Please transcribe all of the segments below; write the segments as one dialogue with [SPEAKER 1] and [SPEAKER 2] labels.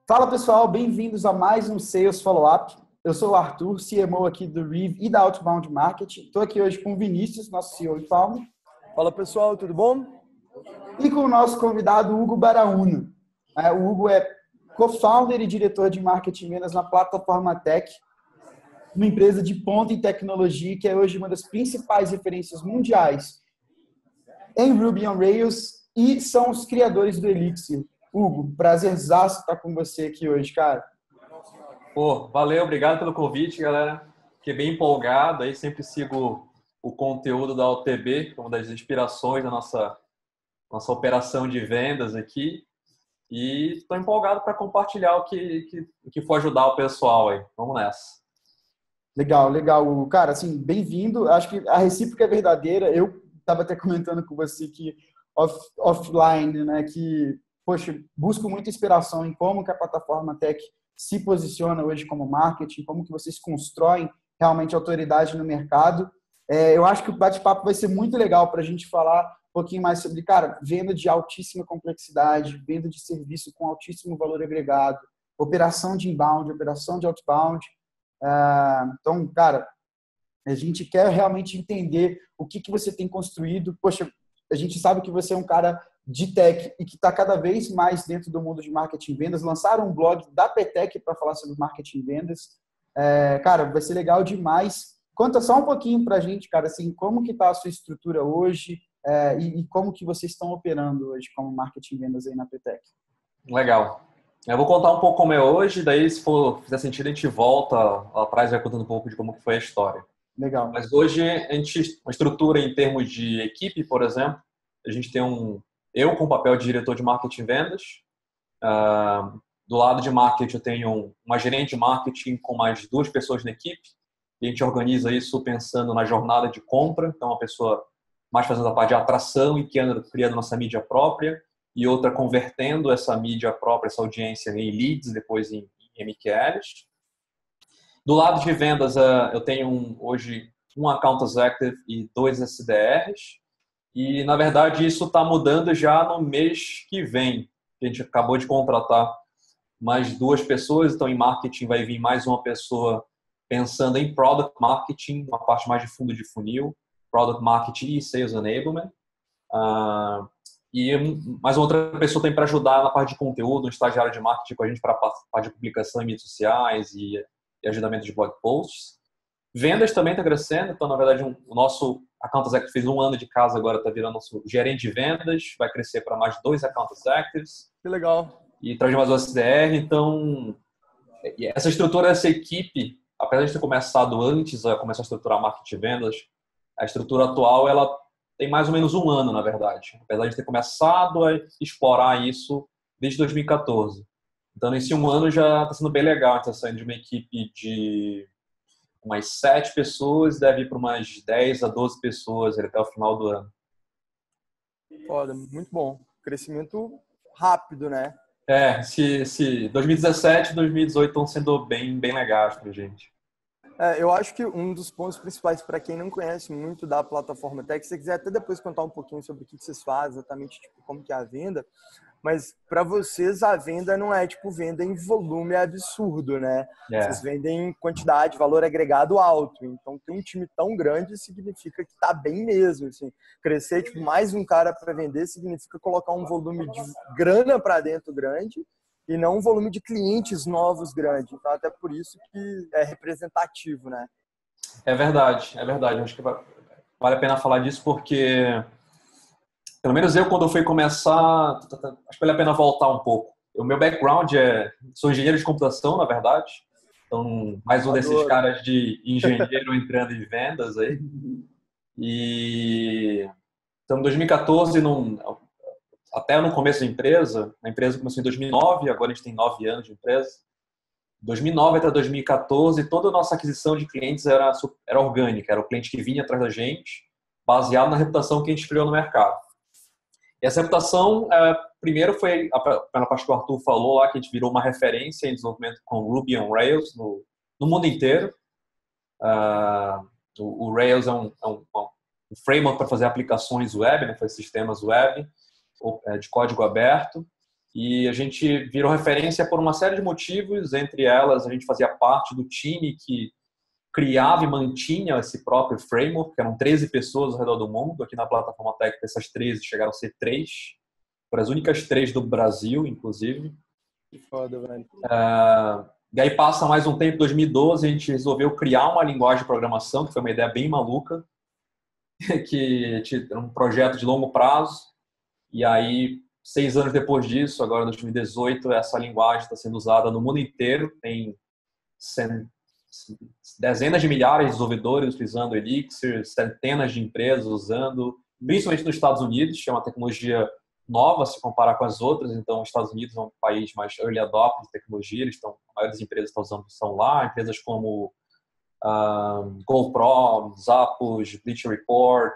[SPEAKER 1] Fala pessoal, bem-vindos a mais um Sales Follow-up. Eu sou o Arthur, CMO aqui do Reeve e da Outbound Marketing. Estou aqui hoje com o Vinícius, nosso CEO e founder.
[SPEAKER 2] Fala pessoal, tudo bom?
[SPEAKER 1] E com o nosso convidado Hugo Baraúna. O Hugo é co-founder e diretor de marketing e vendas na Plataforma Tech, uma empresa de ponta em tecnologia que é hoje uma das principais referências mundiais em Ruby on Rails e são os criadores do Elixir. Hugo, prazerzaço estar com você aqui hoje, cara.
[SPEAKER 3] Pô, valeu, obrigado pelo convite, galera. Fiquei bem empolgado, aí sempre sigo o conteúdo da OTB, que é uma das inspirações da nossa operação de vendas aqui. E estou empolgado para compartilhar o que for ajudar o pessoal aí. Vamos nessa.
[SPEAKER 1] Legal, legal. Cara, assim, bem-vindo. Acho que a recíproca é verdadeira. Eu estava até comentando com você que offline, né, que, poxa, busco muita inspiração em como que a plataforma Tech se posiciona hoje como marketing, como que vocês constroem realmente autoridade no mercado. Eu acho que o bate-papo vai ser muito legal para a gente falar um pouquinho mais sobre, cara, venda de altíssima complexidade, venda de serviço com altíssimo valor agregado, operação de inbound, operação de outbound. Então, cara, a gente quer realmente entender o que você tem construído. Poxa, a gente sabe que você é um cara de tech e que está cada vez mais dentro do mundo de marketing e vendas. Lançaram um blog da PTech para falar sobre marketing e vendas. Cara, vai ser legal demais. Conta só um pouquinho para a gente, cara, assim, como que está a sua estrutura hoje e como que vocês estão operando hoje como marketing e vendas aí na PTech.
[SPEAKER 3] Legal. Eu vou contar um pouco como é hoje, daí se fizer sentido a gente volta lá atrás e vai contando um pouco de como que foi a história.
[SPEAKER 1] Legal.
[SPEAKER 3] Mas hoje uma estrutura em termos de equipe, por exemplo, a gente tem eu com o papel de diretor de marketing e vendas. Do lado de marketing eu tenho uma gerente de marketing com mais 2 pessoas na equipe. E a gente organiza isso pensando na jornada de compra. Então, uma pessoa mais fazendo a parte de atração e criando nossa mídia própria. E outra convertendo essa mídia própria, essa audiência em leads, depois em MQLs. Do lado de vendas, eu tenho hoje um Account Executive e 2 SDRs. E, na verdade, isso está mudando já no mês que vem. A gente acabou de contratar mais 2 pessoas, então em marketing vai vir mais uma pessoa pensando em Product Marketing, uma parte mais de fundo de funil, Product Marketing e Sales Enablement. E mais outra pessoa tem para ajudar na parte de conteúdo, um estagiário de marketing com a gente para a parte de publicação em mídias sociais e ajudamento de blog posts. Vendas também está crescendo, então, na verdade, o nosso Account Executive fez 1 ano de casa, agora está virando nosso gerente de vendas, vai crescer para mais 2 Account Executives.
[SPEAKER 2] Que legal.
[SPEAKER 3] E traz mais um SDR, então, essa estrutura dessa equipe, apesar de ter começado antes a começar a estruturar marketing e vendas, a estrutura atual, ela tem mais ou menos 1 ano, na verdade. Apesar de ter começado a explorar isso desde 2014. Então, nesse 1 ano já está sendo bem legal. Está saindo de uma equipe de umas 7 pessoas, deve ir para umas 10 a 12 pessoas até o final do ano.
[SPEAKER 2] Foda, muito bom. Crescimento rápido, né?
[SPEAKER 3] Se 2017 e 2018 estão sendo bem legais para a gente.
[SPEAKER 2] Eu acho que um dos pontos principais para quem não conhece muito da plataforma Tech, se você quiser até depois contar um pouquinho sobre o que vocês fazem, exatamente tipo, como que é a venda, mas para vocês a venda não é tipo venda em volume absurdo, né? Vocês vendem em quantidade, valor agregado alto. Então ter um time tão grande significa que tá bem mesmo, assim. Crescer tipo mais um cara para vender significa colocar um volume de grana para dentro grande e não um volume de clientes novos grande. Então, até por isso que é representativo, né?
[SPEAKER 3] É verdade. Acho que vale a pena falar disso porque, pelo menos eu, quando eu fui começar, acho que vale a pena voltar um pouco. O meu background sou engenheiro de computação, na verdade. Então, mais um desses caras de engenheiro entrando em vendas aí. E, então, em 2014, até no começo da empresa, a empresa começou em 2009, agora a gente tem 9 anos de empresa. 2009 até 2014, toda a nossa aquisição de clientes era orgânica, era o cliente que vinha atrás da gente, baseado na reputação que a gente criou no mercado. E essa reputação, primeiro foi, pela parte que o Arthur falou lá, que a gente virou uma referência em desenvolvimento com Ruby on Rails no mundo inteiro. O Rails é um framework para fazer aplicações web, né, fazer sistemas web, de código aberto. E a gente virou referência por uma série de motivos, entre elas a gente fazia parte do time que criava e mantinha esse próprio framework, que eram 13 pessoas ao redor do mundo. Aqui na plataforma Tech, essas 13 chegaram a ser 3, foram as únicas 3 do Brasil, inclusive.
[SPEAKER 2] Que foda, velho.
[SPEAKER 3] E aí passa mais um tempo, 2012, a gente resolveu criar uma linguagem de programação, que foi uma ideia bem maluca, que era um projeto de longo prazo. E aí, 6 anos depois disso, agora em 2018, essa linguagem está sendo usada no mundo inteiro. Tem dezenas de milhares de desenvolvedores utilizando Elixir, centenas de empresas usando, principalmente nos Estados Unidos, que é uma tecnologia nova se comparar com as outras. Então, os Estados Unidos é um país mais early adopter de tecnologia, eles estão, a maioria das empresas estão usando, são lá, empresas como GoPro, Zappos, Bleacher Report,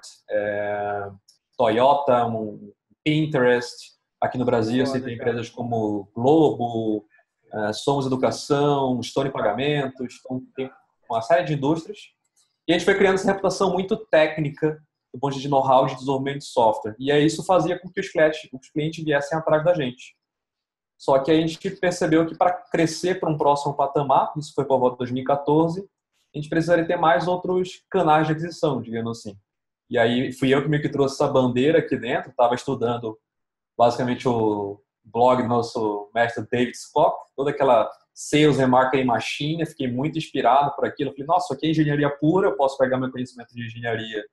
[SPEAKER 3] Toyota, Pinterest. Aqui no Brasil você tem empresas como Globo, Somos Educação, Stone Pagamentos, então tem uma série de indústrias. E a gente foi criando essa reputação muito técnica do ponto de know-how de desenvolvimento de software. E aí isso fazia com que os clientes viessem atrás da gente. Só que a gente percebeu que para crescer para um próximo patamar, isso foi por volta de 2014, a gente precisaria ter mais outros canais de aquisição, digamos assim. E aí fui eu que meio que trouxe essa bandeira aqui dentro, estava estudando basicamente o blog do nosso mestre David Spock, toda aquela sales and marketing machine, fiquei muito inspirado por aquilo. Falei, nossa, isso aqui é engenharia pura, eu posso pegar meu conhecimento de engenharia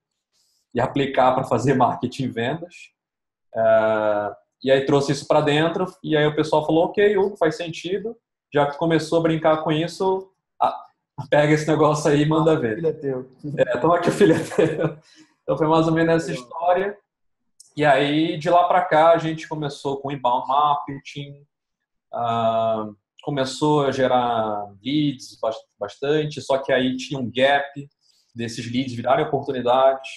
[SPEAKER 3] e aplicar para fazer marketing e vendas. E aí trouxe isso para dentro, e aí o pessoal falou, ok, Hugo, faz sentido, já que começou a brincar com isso, pega esse negócio aí e manda ver.
[SPEAKER 1] Filho é teu.
[SPEAKER 3] Toma que o filho é teu. Então foi mais ou menos essa história. E aí, de lá para cá, a gente começou com inbound marketing, começou a gerar leads bastante, só que aí tinha um gap desses leads virarem oportunidades.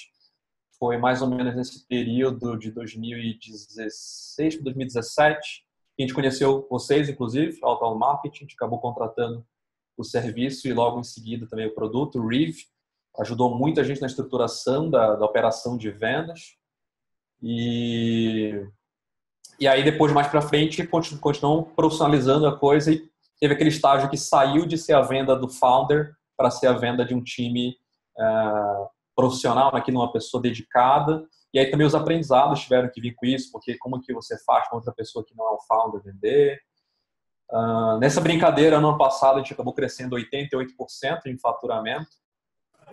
[SPEAKER 3] Foi mais ou menos nesse período de 2016 para 2017 que a gente conheceu vocês, inclusive, Outbound Marketing. A gente acabou contratando o serviço e logo em seguida também o produto, o Reeve. Ajudou muito a gente na estruturação da operação de vendas. E aí depois, mais para frente, continuam profissionalizando a coisa e teve aquele estágio que saiu de ser a venda do founder para ser a venda de um time profissional, aqui numa pessoa dedicada. E aí também os aprendizados tiveram que vir com isso, porque como que você faz com outra pessoa que não é o founder vender? Nessa brincadeira, ano passado, a gente acabou crescendo 88% em faturamento.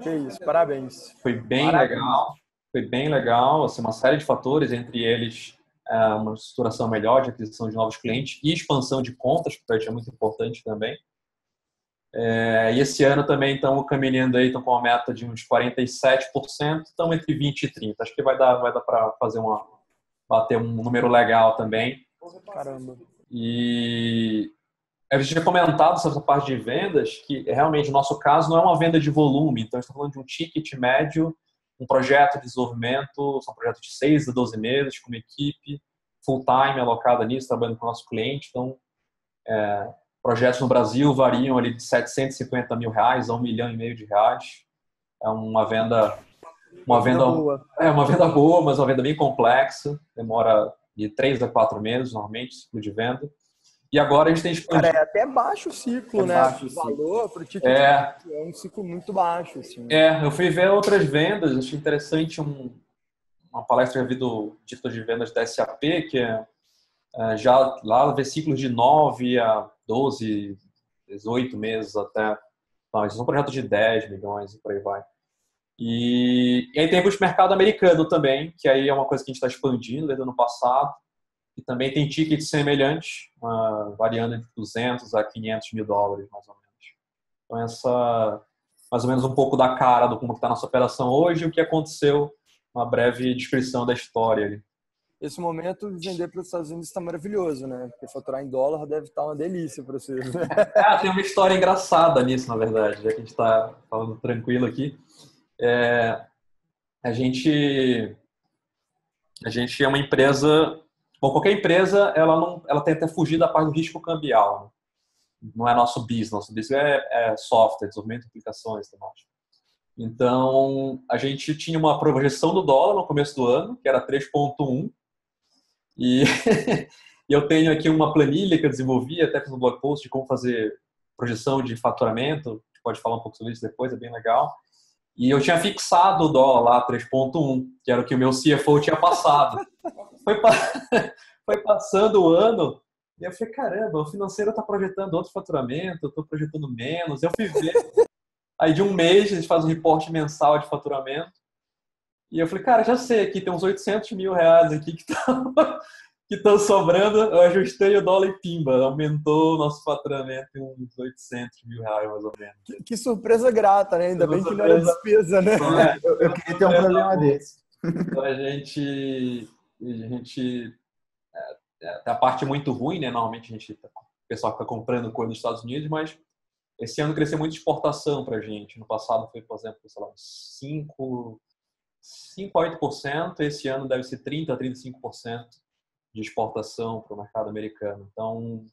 [SPEAKER 2] Que isso, parabéns.
[SPEAKER 3] Foi bem legal. Foi bem legal, assim, uma série de fatores, entre eles uma estruturação melhor de aquisição de novos clientes e expansão de contas, que para a gente é muito importante também. E esse ano também estamos caminhando aí, estão com uma meta de uns 47%, estão entre 20% e 30%. Acho que vai dar para bater um número legal também.
[SPEAKER 2] Caramba.
[SPEAKER 3] E a gente tinha comentado sobre essa parte de vendas, que realmente, no nosso caso, não é uma venda de volume, então a gente está falando de um ticket médio, um projeto de desenvolvimento, são projetos de 6 a 12 meses, com uma equipe full-time alocada nisso, trabalhando com o nosso cliente. Então, projetos no Brasil variam ali de R$750 mil a R$1,5 milhão de reais. É uma venda boa. É uma venda boa, mas uma venda bem complexa. Demora de 3 a 4 meses, normalmente, ciclo de venda. E agora a gente tem expandido.
[SPEAKER 2] Cara, é até baixo o ciclo, né? Baixo o valor para o ticket é um ciclo muito baixo. Assim.
[SPEAKER 3] Eu fui ver outras vendas, achei interessante uma palestra que eu vi do diretor de vendas da SAP, que já lá vê ciclos de 9 a 12, 18 meses até. Não, são projetos de 10 milhões e por aí vai. E aí tem o mercado americano também, que aí é uma coisa que a gente está expandindo desde o ano passado. E também tem tickets semelhantes, variando entre 200 a 500 mil dólares, mais ou menos. Então, essa mais ou menos um pouco da cara do como está a nossa operação hoje e o que aconteceu, uma breve descrição da história ali.
[SPEAKER 2] Esse momento, vender para os Estados Unidos está maravilhoso, né? Porque faturar em dólar deve estar uma delícia para vocês. Né?
[SPEAKER 3] Tem uma história engraçada nisso, na verdade, já que a gente está falando tranquilo aqui. A gente é uma empresa... Bom, qualquer empresa, ela tenta fugir da parte do risco cambial. Né? Não é nosso business. Nosso business é software, desenvolvimento de aplicações. Então, a gente tinha uma projeção do dólar no começo do ano, que era 3,1. E E eu tenho aqui uma planilha que eu desenvolvi, até fiz um blog post de como fazer projeção de faturamento. A gente pode falar um pouco sobre isso depois, é bem legal. E eu tinha fixado o dólar lá, 3,1, que era o que o meu CFO tinha passado. Foi, foi passando o ano, e eu falei, caramba, o financeiro está projetando outro faturamento, eu estou projetando menos. Eu fui ver. Aí de um mês, a gente faz um reporte mensal de faturamento. E eu falei, cara, já sei, aqui tem uns 800 mil reais aqui que estão sobrando. Eu ajustei o dólar e pimba, aumentou o nosso faturamento em uns 800 mil reais, mais ou menos.
[SPEAKER 2] Que surpresa grata, né? Ainda bem que não era despesa, né?
[SPEAKER 1] Eu queria ter um problema desse.
[SPEAKER 3] Então a gente a parte muito ruim, né? Normalmente o pessoal fica comprando coisa nos Estados Unidos, mas esse ano cresceu muito exportação para a gente. No passado foi, por exemplo, sei lá, 5 a 8%. Esse ano deve ser 30 a 35% de exportação para o mercado americano. Então,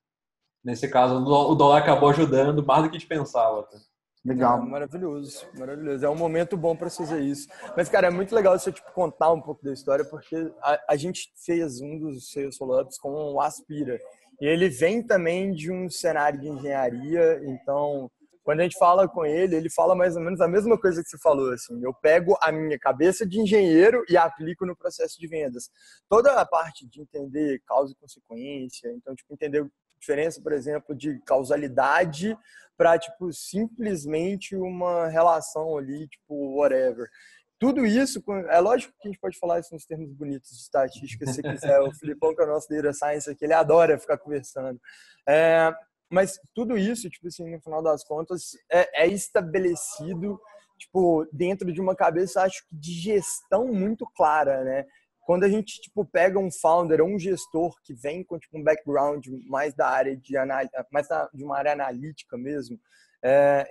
[SPEAKER 3] nesse caso, o dólar acabou ajudando mais do que a gente pensava. Tá?
[SPEAKER 1] Legal.
[SPEAKER 2] Maravilhoso, maravilhoso. É um momento bom para fazer isso. Mas, cara, é muito legal você contar um pouco da história, porque a gente fez um dos Sales Follow-ups com o Aspira. E ele vem também de um cenário de engenharia. Então, quando a gente fala com ele, ele fala mais ou menos a mesma coisa que você falou. Assim, eu pego a minha cabeça de engenheiro e aplico no processo de vendas. Toda a parte de entender causa e consequência, então, tipo, entender diferença, por exemplo, de causalidade para, tipo, simplesmente uma relação ali, tipo, whatever. Tudo isso, é lógico que a gente pode falar isso nos termos bonitos de estatística, se você quiser. O Filipão, que é o nosso Data Science aqui, ele adora ficar conversando. Mas tudo isso, tipo assim, no final das contas, é estabelecido, tipo, dentro de uma cabeça, acho que de gestão muito clara, né? Quando a gente, tipo, pega um founder ou um gestor que vem com, tipo, um background mais da área de uma área analítica mesmo,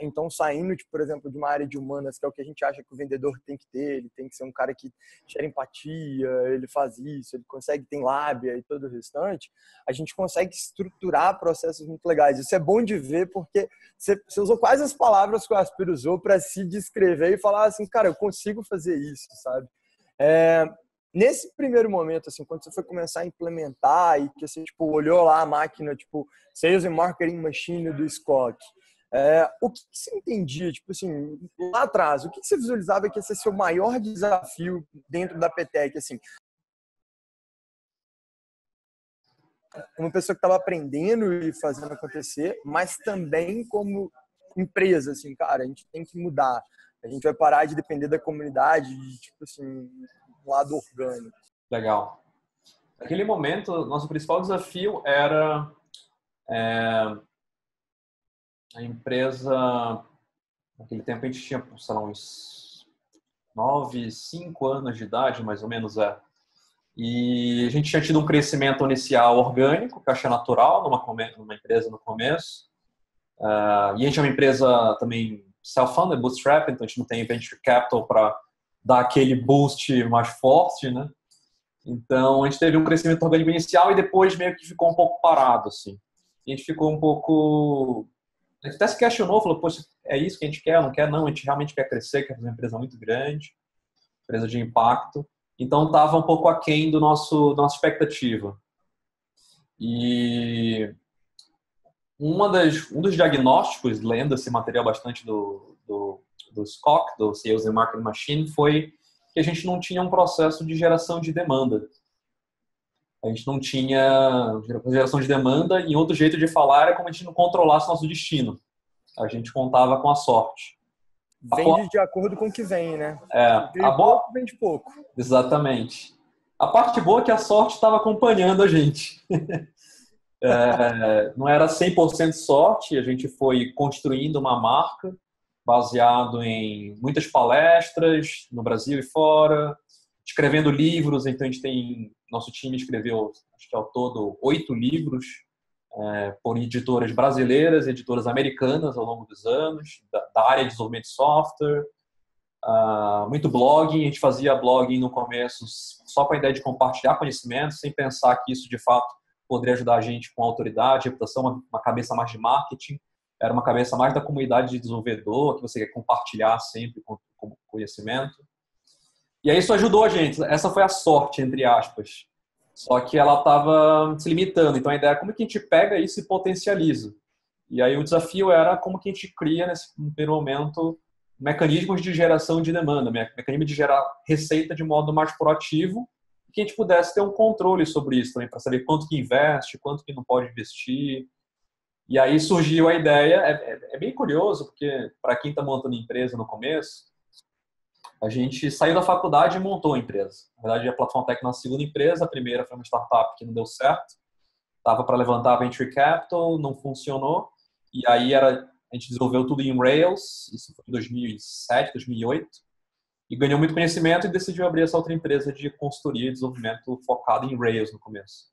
[SPEAKER 2] então saindo, tipo, por exemplo, de uma área de humanas, que é o que a gente acha que o vendedor tem que ter, ele tem que ser um cara que gera empatia, ele faz isso, ele consegue, tem lábia e todo o restante, a gente consegue estruturar processos muito legais. Isso é bom de ver porque você usou quase as palavras que o Aspiro usou para se descrever e falar assim, cara, eu consigo fazer isso, sabe? Nesse primeiro momento, assim, quando você foi começar a implementar e que você, tipo, olhou lá a máquina, tipo, Sales and Marketing Machine do Scott, o que você entendia, tipo assim, lá atrás, o que você visualizava que ia ser seu maior desafio dentro da PTEC, assim? Uma pessoa que estava aprendendo e fazendo acontecer, mas também como empresa, assim, cara, a gente tem que mudar. A gente vai parar de depender da comunidade, de, tipo assim, um lado orgânico.
[SPEAKER 3] Legal. Naquele momento, nosso principal desafio era a empresa. Naquele tempo a gente tinha, sei lá, uns 5 anos de idade, mais ou menos, E a gente tinha tido um crescimento inicial orgânico, que eu achei natural numa empresa no começo. E a gente é uma empresa também self-funded, bootstrap, então a gente não tem venture capital para dar aquele boost mais forte, né? Então a gente teve um crescimento orgânico inicial e depois meio que ficou um pouco parado, assim. A gente ficou um pouco... A gente até se questionou, falou, poxa, é isso que a gente quer? Não quer? Não, a gente realmente quer crescer, quer fazer uma empresa muito grande, empresa de impacto. Então estava um pouco aquém da nossa expectativa. E um dos diagnósticos, lendo esse material bastante do SCOC, do Sales and Marketing Machine, foi que a gente não tinha um processo de geração de demanda. A gente não tinha geração de demanda e outro jeito de falar era como a gente não controlasse nosso destino. A gente contava com a sorte.
[SPEAKER 2] Vende de acordo com o que vem, né?
[SPEAKER 3] Pouco,
[SPEAKER 2] vende pouco.
[SPEAKER 3] Exatamente. A parte boa é que a sorte estava acompanhando a gente. Não era 100% sorte, a gente foi construindo uma marca baseado em muitas palestras no Brasil e fora, escrevendo livros. Então nosso time escreveu, acho que ao todo 8 livros por editoras brasileiras e editoras americanas ao longo dos anos, da área de desenvolvimento de software, muito blogging. A gente fazia blogging no começo só com a ideia de compartilhar conhecimento, sem pensar que isso de fato poderia ajudar a gente com autoridade, reputação, uma cabeça mais de marketing. Era uma cabeça mais da comunidade de desenvolvedor, que você quer compartilhar sempre com conhecimento. E aí isso ajudou a gente. Essa foi a sorte, entre aspas. Só que ela estava se limitando. Então a ideia é como que a gente pega isso e potencializa. E aí o desafio era como que a gente cria, nesse primeiro momento, mecanismos de geração de demanda, mecanismo de gerar receita de modo mais proativo, que a gente pudesse ter um controle sobre isso também, para saber quanto que investe, quanto que não pode investir. E aí surgiu a ideia, é bem curioso, porque para quem está montando empresa no começo, a gente saiu da faculdade e montou a empresa. Na verdade, a Plataforma Tech é a segunda empresa, a primeira foi uma startup que não deu certo, estava para levantar venture capital, não funcionou, e aí a gente desenvolveu tudo em Rails, isso foi em 2007, 2008, e ganhou muito conhecimento e decidiu abrir essa outra empresa de consultoria e desenvolvimento focada em Rails no começo.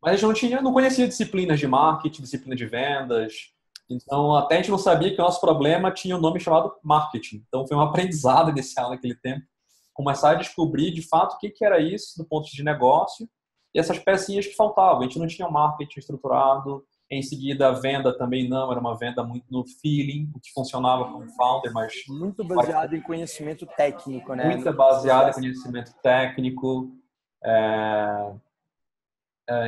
[SPEAKER 3] Mas a gente não conhecia disciplinas de marketing, disciplina de vendas, então até a gente não sabia que o nosso problema tinha um nome chamado marketing. Então foi um aprendizado inicial naquele tempo, começar a descobrir de fato o que era isso do ponto de negócio e essas pecinhas que faltavam. A gente não tinha um marketing estruturado, em seguida a venda também não, era uma venda muito no feeling, o que funcionava como founder, mas...
[SPEAKER 2] Muito baseado em conhecimento técnico, né?
[SPEAKER 3] Muito baseado em conhecimento técnico.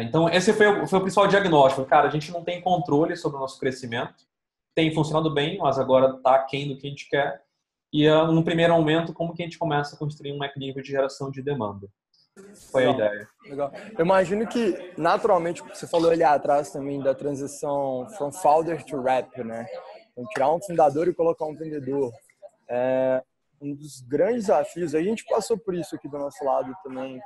[SPEAKER 3] Então, esse foi o principal diagnóstico. Cara, a gente não tem controle sobre o nosso crescimento. Tem funcionado bem, mas agora está aquém do que a gente quer. E, no primeiro momento, como que a gente começa a construir um mecanismo de geração de demanda? Foi a ideia.
[SPEAKER 2] Legal. Eu imagino que, naturalmente, você falou ali atrás também da transição from founder to rep, né? Então, tirar um fundador e colocar um vendedor. Um dos grandes desafios, a gente passou por isso aqui do nosso lado também.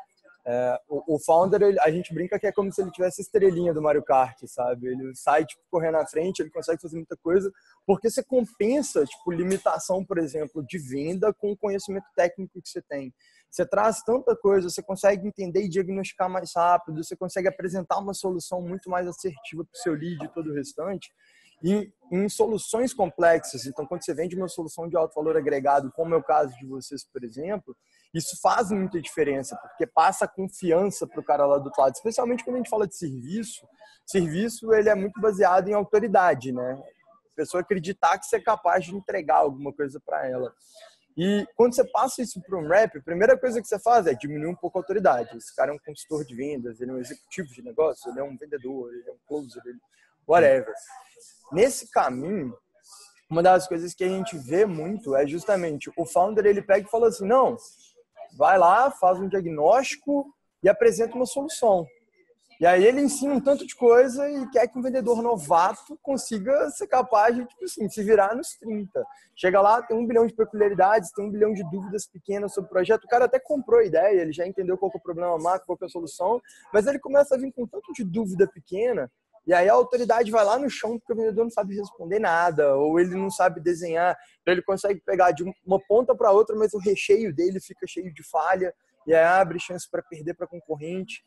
[SPEAKER 2] O founder, a gente brinca que é como se ele tivesse a estrelinha do Mario Kart, sabe? Ele sai, tipo, correndo na frente, ele consegue fazer muita coisa, porque você compensa, tipo, limitação, por exemplo, de venda com o conhecimento técnico que você tem. Você traz tanta coisa, você consegue entender e diagnosticar mais rápido, você consegue apresentar uma solução muito mais assertiva para o seu lead e todo o restante. E em soluções complexas, então quando você vende uma solução de alto valor agregado, como é o caso de vocês, por exemplo, isso faz muita diferença, porque passa confiança para o cara lá do outro lado, especialmente quando a gente fala de serviço. Serviço, ele é muito baseado em autoridade, né? A pessoa acreditar que você é capaz de entregar alguma coisa para ela. E quando você passa isso para um rep, a primeira coisa que você faz é diminuir um pouco a autoridade. Esse cara é um consultor de vendas, ele é um executivo de negócio, ele é um vendedor, ele é um closer, whatever. Nesse caminho, uma das coisas que a gente vê muito é justamente o founder, ele pega e fala assim, não, vai lá, faz um diagnóstico e apresenta uma solução. E aí ele ensina um tanto de coisa e quer que um vendedor novato consiga ser capaz de, tipo assim, se virar nos 30. Chega lá, tem 1 bilhão de peculiaridades, tem 1 bilhão de dúvidas pequenas sobre o projeto. O cara até comprou a ideia, ele já entendeu qual que é o problema macro, qual que é a solução, mas ele começa a vir com tanto de dúvida pequena, e aí a autoridade vai lá no chão porque o vendedor não sabe responder nada, ou ele não sabe desenhar, então ele consegue pegar de uma ponta para outra, mas o recheio dele fica cheio de falha, e aí abre chance para perder para concorrente.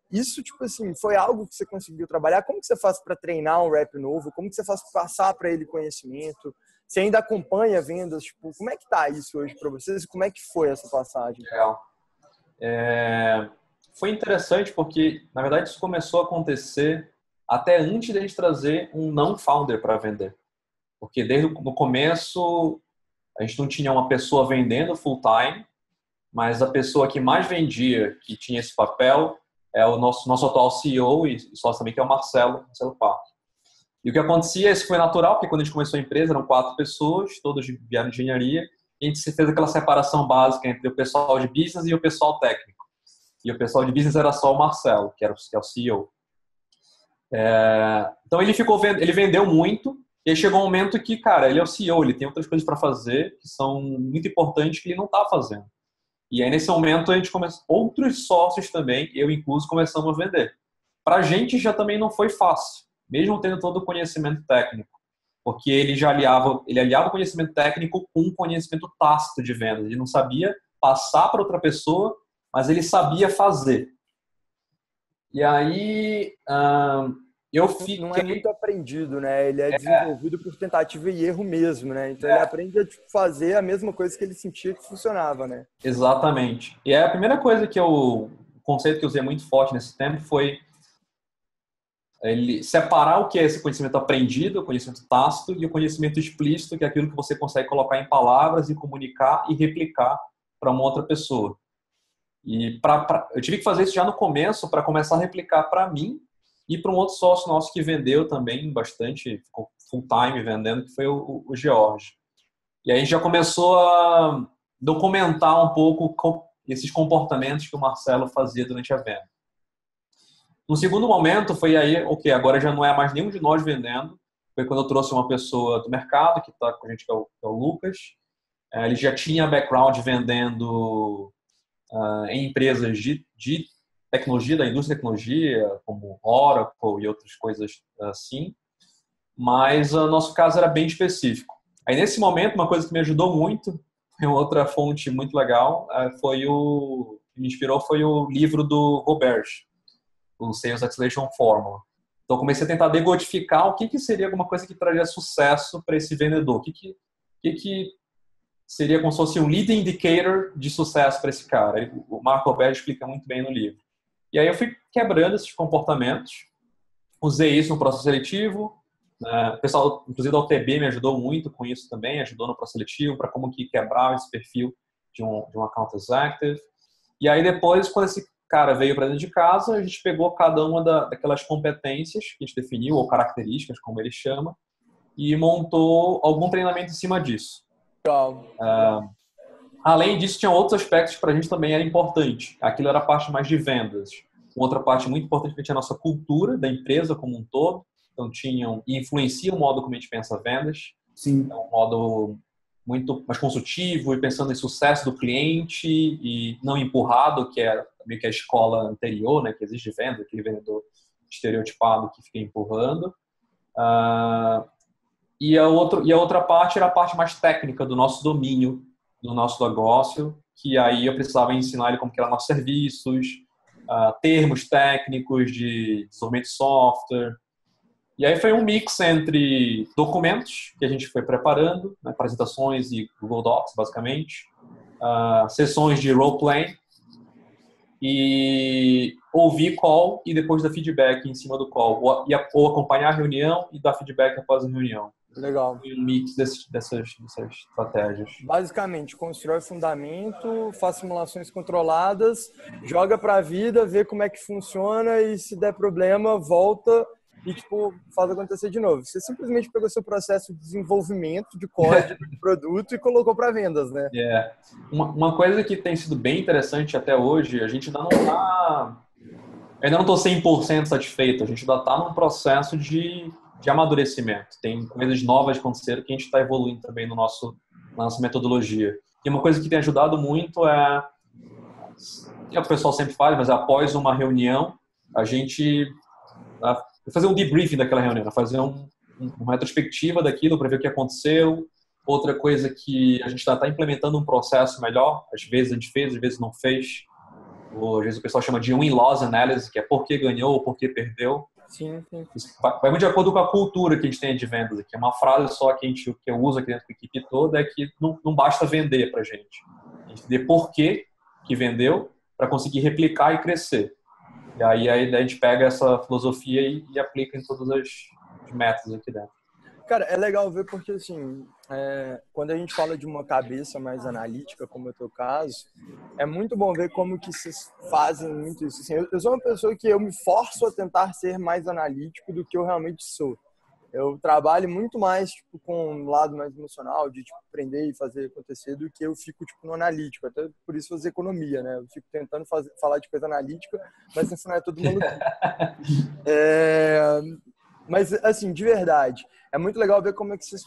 [SPEAKER 2] Isso, tipo assim, foi algo que você conseguiu trabalhar? Como que você faz para treinar um rep novo? Como que você faz para passar para ele conhecimento? Você ainda acompanha vendas? Tipo, como é que tá isso hoje para vocês? E como é que foi essa passagem?
[SPEAKER 3] Legal. Foi interessante porque, na verdade, isso começou a acontecer até antes de a gente trazer um não-founder para vender. Porque desde o começo, a gente não tinha uma pessoa vendendo full-time, mas a pessoa que mais vendia, que tinha esse papel, é o nosso atual CEO e sócio também, que é o Marcelo Parque. E o que acontecia, isso foi natural, porque quando a gente começou a empresa, eram 4 pessoas, todas vieram de engenharia, e a gente fez aquela separação básica entre o pessoal de business e o pessoal técnico. E o pessoal de business era só o Marcelo, que é o CEO. Então ele vendeu muito, e aí chegou um momento que, cara, ele é o CEO, ele tem outras coisas para fazer que são muito importantes que ele não está fazendo. E aí, nesse momento, a gente começou, outros sócios também, eu incluso, começamos a vender. Para a gente já também não foi fácil, mesmo tendo todo o conhecimento técnico, porque ele aliava o conhecimento técnico com o conhecimento tácito de vendas. Ele não sabia passar para outra pessoa, mas ele sabia fazer. E aí, eu fiquei...
[SPEAKER 2] Não é muito aprendido, né? Ele é desenvolvido por tentativa e erro mesmo, né? Então ele aprende a fazer a mesma coisa que ele sentia que funcionava, né?
[SPEAKER 3] Exatamente. E a primeira coisa o conceito que eu usei muito forte nesse tempo foi ele separar o que é esse conhecimento aprendido, o conhecimento tácito, e o conhecimento explícito, que é aquilo que você consegue colocar em palavras e comunicar e replicar para uma outra pessoa. E eu tive que fazer isso já no começo para começar a replicar para mim e para um outro sócio nosso que vendeu também bastante, ficou full time vendendo, que foi o George. E aí a gente já começou a documentar um pouco esses comportamentos que o Marcelo fazia durante a venda. No segundo momento foi aí, ok, agora já não é mais nenhum de nós vendendo, foi quando eu trouxe uma pessoa do mercado que está com a gente, que é o Lucas. Ele já tinha background vendendo em empresas de tecnologia, da indústria de tecnologia, como Oracle e outras coisas assim, mas o nosso caso era bem específico. Aí, nesse momento, uma coisa que me ajudou muito, foi uma outra fonte muito legal, que me inspirou foi o livro do Robert, o Sales Acceleration Formula. Então, comecei a tentar decodificar o que seria alguma coisa que traria sucesso para esse vendedor. O que seria como se fosse um lead indicator de sucesso para esse cara. O Marco Robert explica muito bem no livro. E aí eu fui quebrando esses comportamentos, usei isso no processo seletivo. O pessoal, inclusive da UTB, me ajudou muito com isso também, ajudou no processo seletivo para como que quebrar esse perfil de um account executive. E aí depois, quando esse cara veio para dentro de casa, a gente pegou cada uma daquelas competências que a gente definiu, ou características, como ele chama, e montou algum treinamento em cima disso. Além disso, tinha outros aspectos que para a gente também era importante. Aquilo era a parte mais de vendas. Outra parte muito importante é a nossa cultura da empresa como um todo. Então, influencia o modo como a gente pensa vendas.
[SPEAKER 1] Sim.
[SPEAKER 3] É um modo muito mais consultivo e pensando em sucesso do cliente e não empurrado, que é meio que a escola anterior, né, que existe venda, aquele vendedor estereotipado que fica empurrando. E a outra parte era a parte mais técnica do nosso domínio, do nosso negócio, que aí eu precisava ensinar ele como que eram nossos serviços, termos técnicos de desenvolvimento de software. E aí foi um mix entre documentos que a gente foi preparando, né, apresentações e Google Docs, basicamente, sessões de role-playing, e ouvir call e depois dar feedback em cima do call, ou acompanhar a reunião e dar feedback após a reunião.
[SPEAKER 2] Legal.
[SPEAKER 3] Um mix dessas estratégias.
[SPEAKER 2] Basicamente, constrói fundamento, faz simulações controladas, joga para a vida, vê como é que funciona e se der problema, volta e faz acontecer de novo. Você simplesmente pegou seu processo de desenvolvimento de código, de produto e colocou para vendas, né?
[SPEAKER 3] Uma coisa que tem sido bem interessante até hoje, a gente ainda não estou 100% satisfeito, a gente ainda está num processo de amadurecimento. Tem coisas novas acontecendo que a gente está evoluindo também na nossa metodologia. E uma coisa que tem ajudado muito que o pessoal sempre faz, mas após uma reunião, a gente fazer um debriefing daquela reunião, fazer uma retrospectiva daquilo para ver o que aconteceu. Outra coisa que a gente está implementando um processo melhor, às vezes a gente fez, às vezes não fez. Ou, às vezes o pessoal chama de win-loss analysis, que é por que ganhou ou por que perdeu.
[SPEAKER 2] Sim.
[SPEAKER 3] Vai muito de acordo com a cultura que a gente tem de vendas aqui. Uma frase só que eu uso aqui dentro da equipe toda é que não basta vender para a gente. A gente entender por que vendeu para conseguir replicar e crescer. E aí a gente pega essa filosofia e aplica em todas as metas aqui dentro.
[SPEAKER 2] Cara, é legal ver porque, assim, quando a gente fala de uma cabeça mais analítica, como é o teu caso, é muito bom ver como que vocês fazem muito isso. Assim, eu sou uma pessoa que eu me forço a tentar ser mais analítico do que eu realmente sou. Eu trabalho muito mais com um lado mais emocional, de aprender e fazer acontecer, do que eu fico no analítico. Até por isso fazer economia, né? Eu fico tentando falar de coisa analítica, mas isso não é todo mundo. Mas, assim, de verdade, é muito legal ver como é que vocês,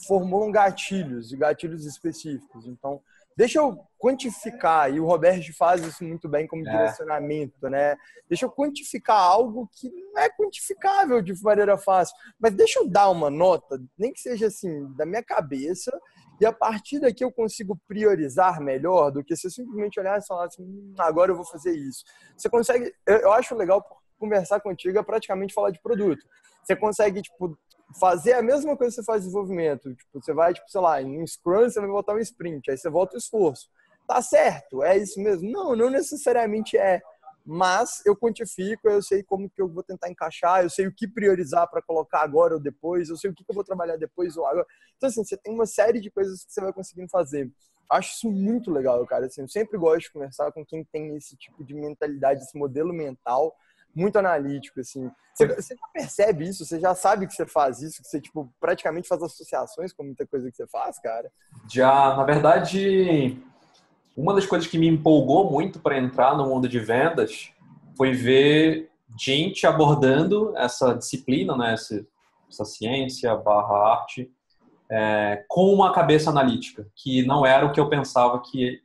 [SPEAKER 2] formulam gatilhos e gatilhos específicos. Então, deixa eu quantificar, e o Roberto faz isso muito bem como direcionamento, né? Deixa eu quantificar algo que não é quantificável de maneira fácil, mas deixa eu dar uma nota, nem que seja assim, da minha cabeça, e a partir daqui eu consigo priorizar melhor do que se eu simplesmente olhar e falar assim, agora eu vou fazer isso. Você consegue, eu acho legal conversar contigo é praticamente falar de produto. Você consegue, fazer a mesma coisa que você faz de desenvolvimento. Você vai, sei lá, em Scrum, você vai botar um sprint, aí você volta o esforço. Tá certo? É isso mesmo? Não necessariamente é. Mas eu quantifico, eu sei como que eu vou tentar encaixar, eu sei o que priorizar para colocar agora ou depois, eu sei o que eu vou trabalhar depois ou agora. Então, assim, você tem uma série de coisas que você vai conseguindo fazer. Acho isso muito legal, cara. Assim, eu sempre gosto de conversar com quem tem esse tipo de mentalidade, esse modelo mental muito analítico, assim. Você já percebe isso? Você já sabe que você faz isso? Que você, tipo, praticamente faz associações com muita coisa que você faz, cara?
[SPEAKER 3] Já, na verdade, uma das coisas que me empolgou muito para entrar no mundo de vendas foi ver gente abordando essa disciplina, né, essa ciência barra arte, com uma cabeça analítica, que não era o que eu pensava que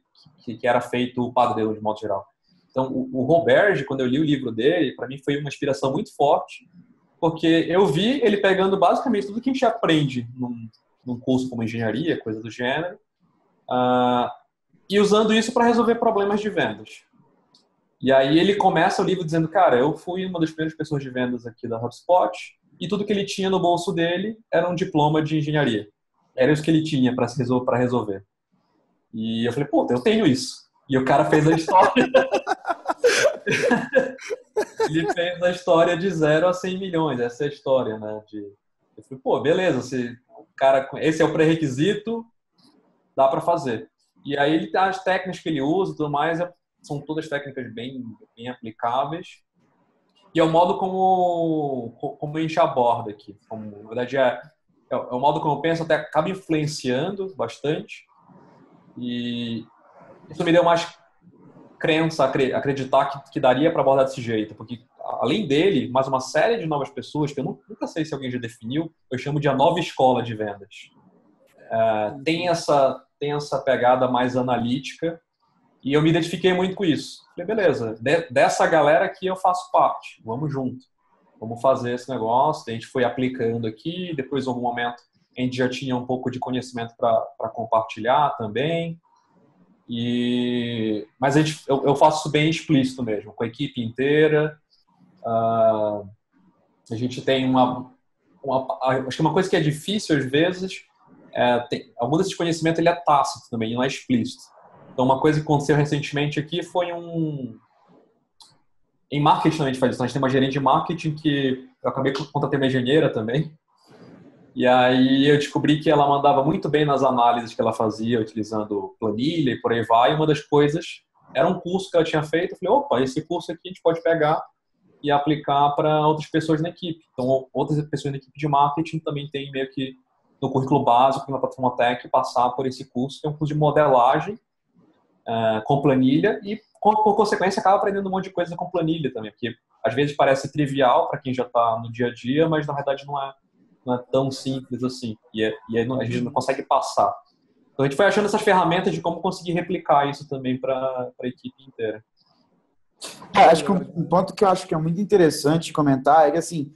[SPEAKER 3] era feito o padrão, de modo geral. Então, o Roberge, quando eu li o livro dele, para mim foi uma inspiração muito forte, porque eu vi ele pegando basicamente tudo que a gente aprende num curso como engenharia, coisa do gênero, e usando isso para resolver problemas de vendas. E aí ele começa o livro dizendo, cara, eu fui uma das primeiras pessoas de vendas aqui da HubSpot, e tudo que ele tinha no bolso dele era um diploma de engenharia. Era isso que ele tinha para resolver. E eu falei, pô, eu tenho isso. E o cara fez a história. Ele fez a história de 0 a 100 milhões. Essa é a história, né? Eu falei, pô, beleza. Esse é o pré-requisito, dá para fazer. E aí as técnicas que ele usa e tudo mais são todas técnicas bem aplicáveis. E é o modo como a gente aborda aqui. Na verdade, é o modo como eu penso, até acaba influenciando bastante. E isso me deu mais crença, acreditar que daria para abordar desse jeito. Porque, além dele, mais uma série de novas pessoas, que eu nunca sei se alguém já definiu, eu chamo de a nova escola de vendas. Tem essa pegada mais analítica e eu me identifiquei muito com isso. Falei, beleza, dessa galera aqui eu faço parte, vamos junto. Vamos fazer esse negócio. A gente foi aplicando aqui, depois em algum momento a gente já tinha um pouco de conhecimento para compartilhar também. Mas eu faço isso bem explícito mesmo, com a equipe inteira. A gente tem acho que uma coisa que é difícil às vezes, algum desses conhecimentos ele é tácito também, não é explícito. Então uma coisa que aconteceu recentemente aqui foi em marketing a gente faz isso. A gente tem uma gerente de marketing que eu acabei contratando uma engenheira também. E aí eu descobri que ela mandava muito bem nas análises que ela fazia, utilizando planilha e por aí vai. E uma das coisas era um curso que ela tinha feito. Eu falei, opa, esse curso aqui a gente pode pegar e aplicar para outras pessoas na equipe. Então, outras pessoas na equipe de marketing também tem meio que no currículo básico, na plataforma Tech, passar por esse curso, que é um curso de modelagem com planilha e, por consequência, acaba aprendendo um monte de coisa com planilha também, porque às vezes parece trivial para quem já está no dia a dia, mas na verdade não é tão simples assim, e aí a gente não consegue passar. Então a gente foi achando essas ferramentas de como conseguir replicar isso também para a equipe inteira.
[SPEAKER 1] Acho que um ponto que eu acho que é muito interessante comentar é que assim,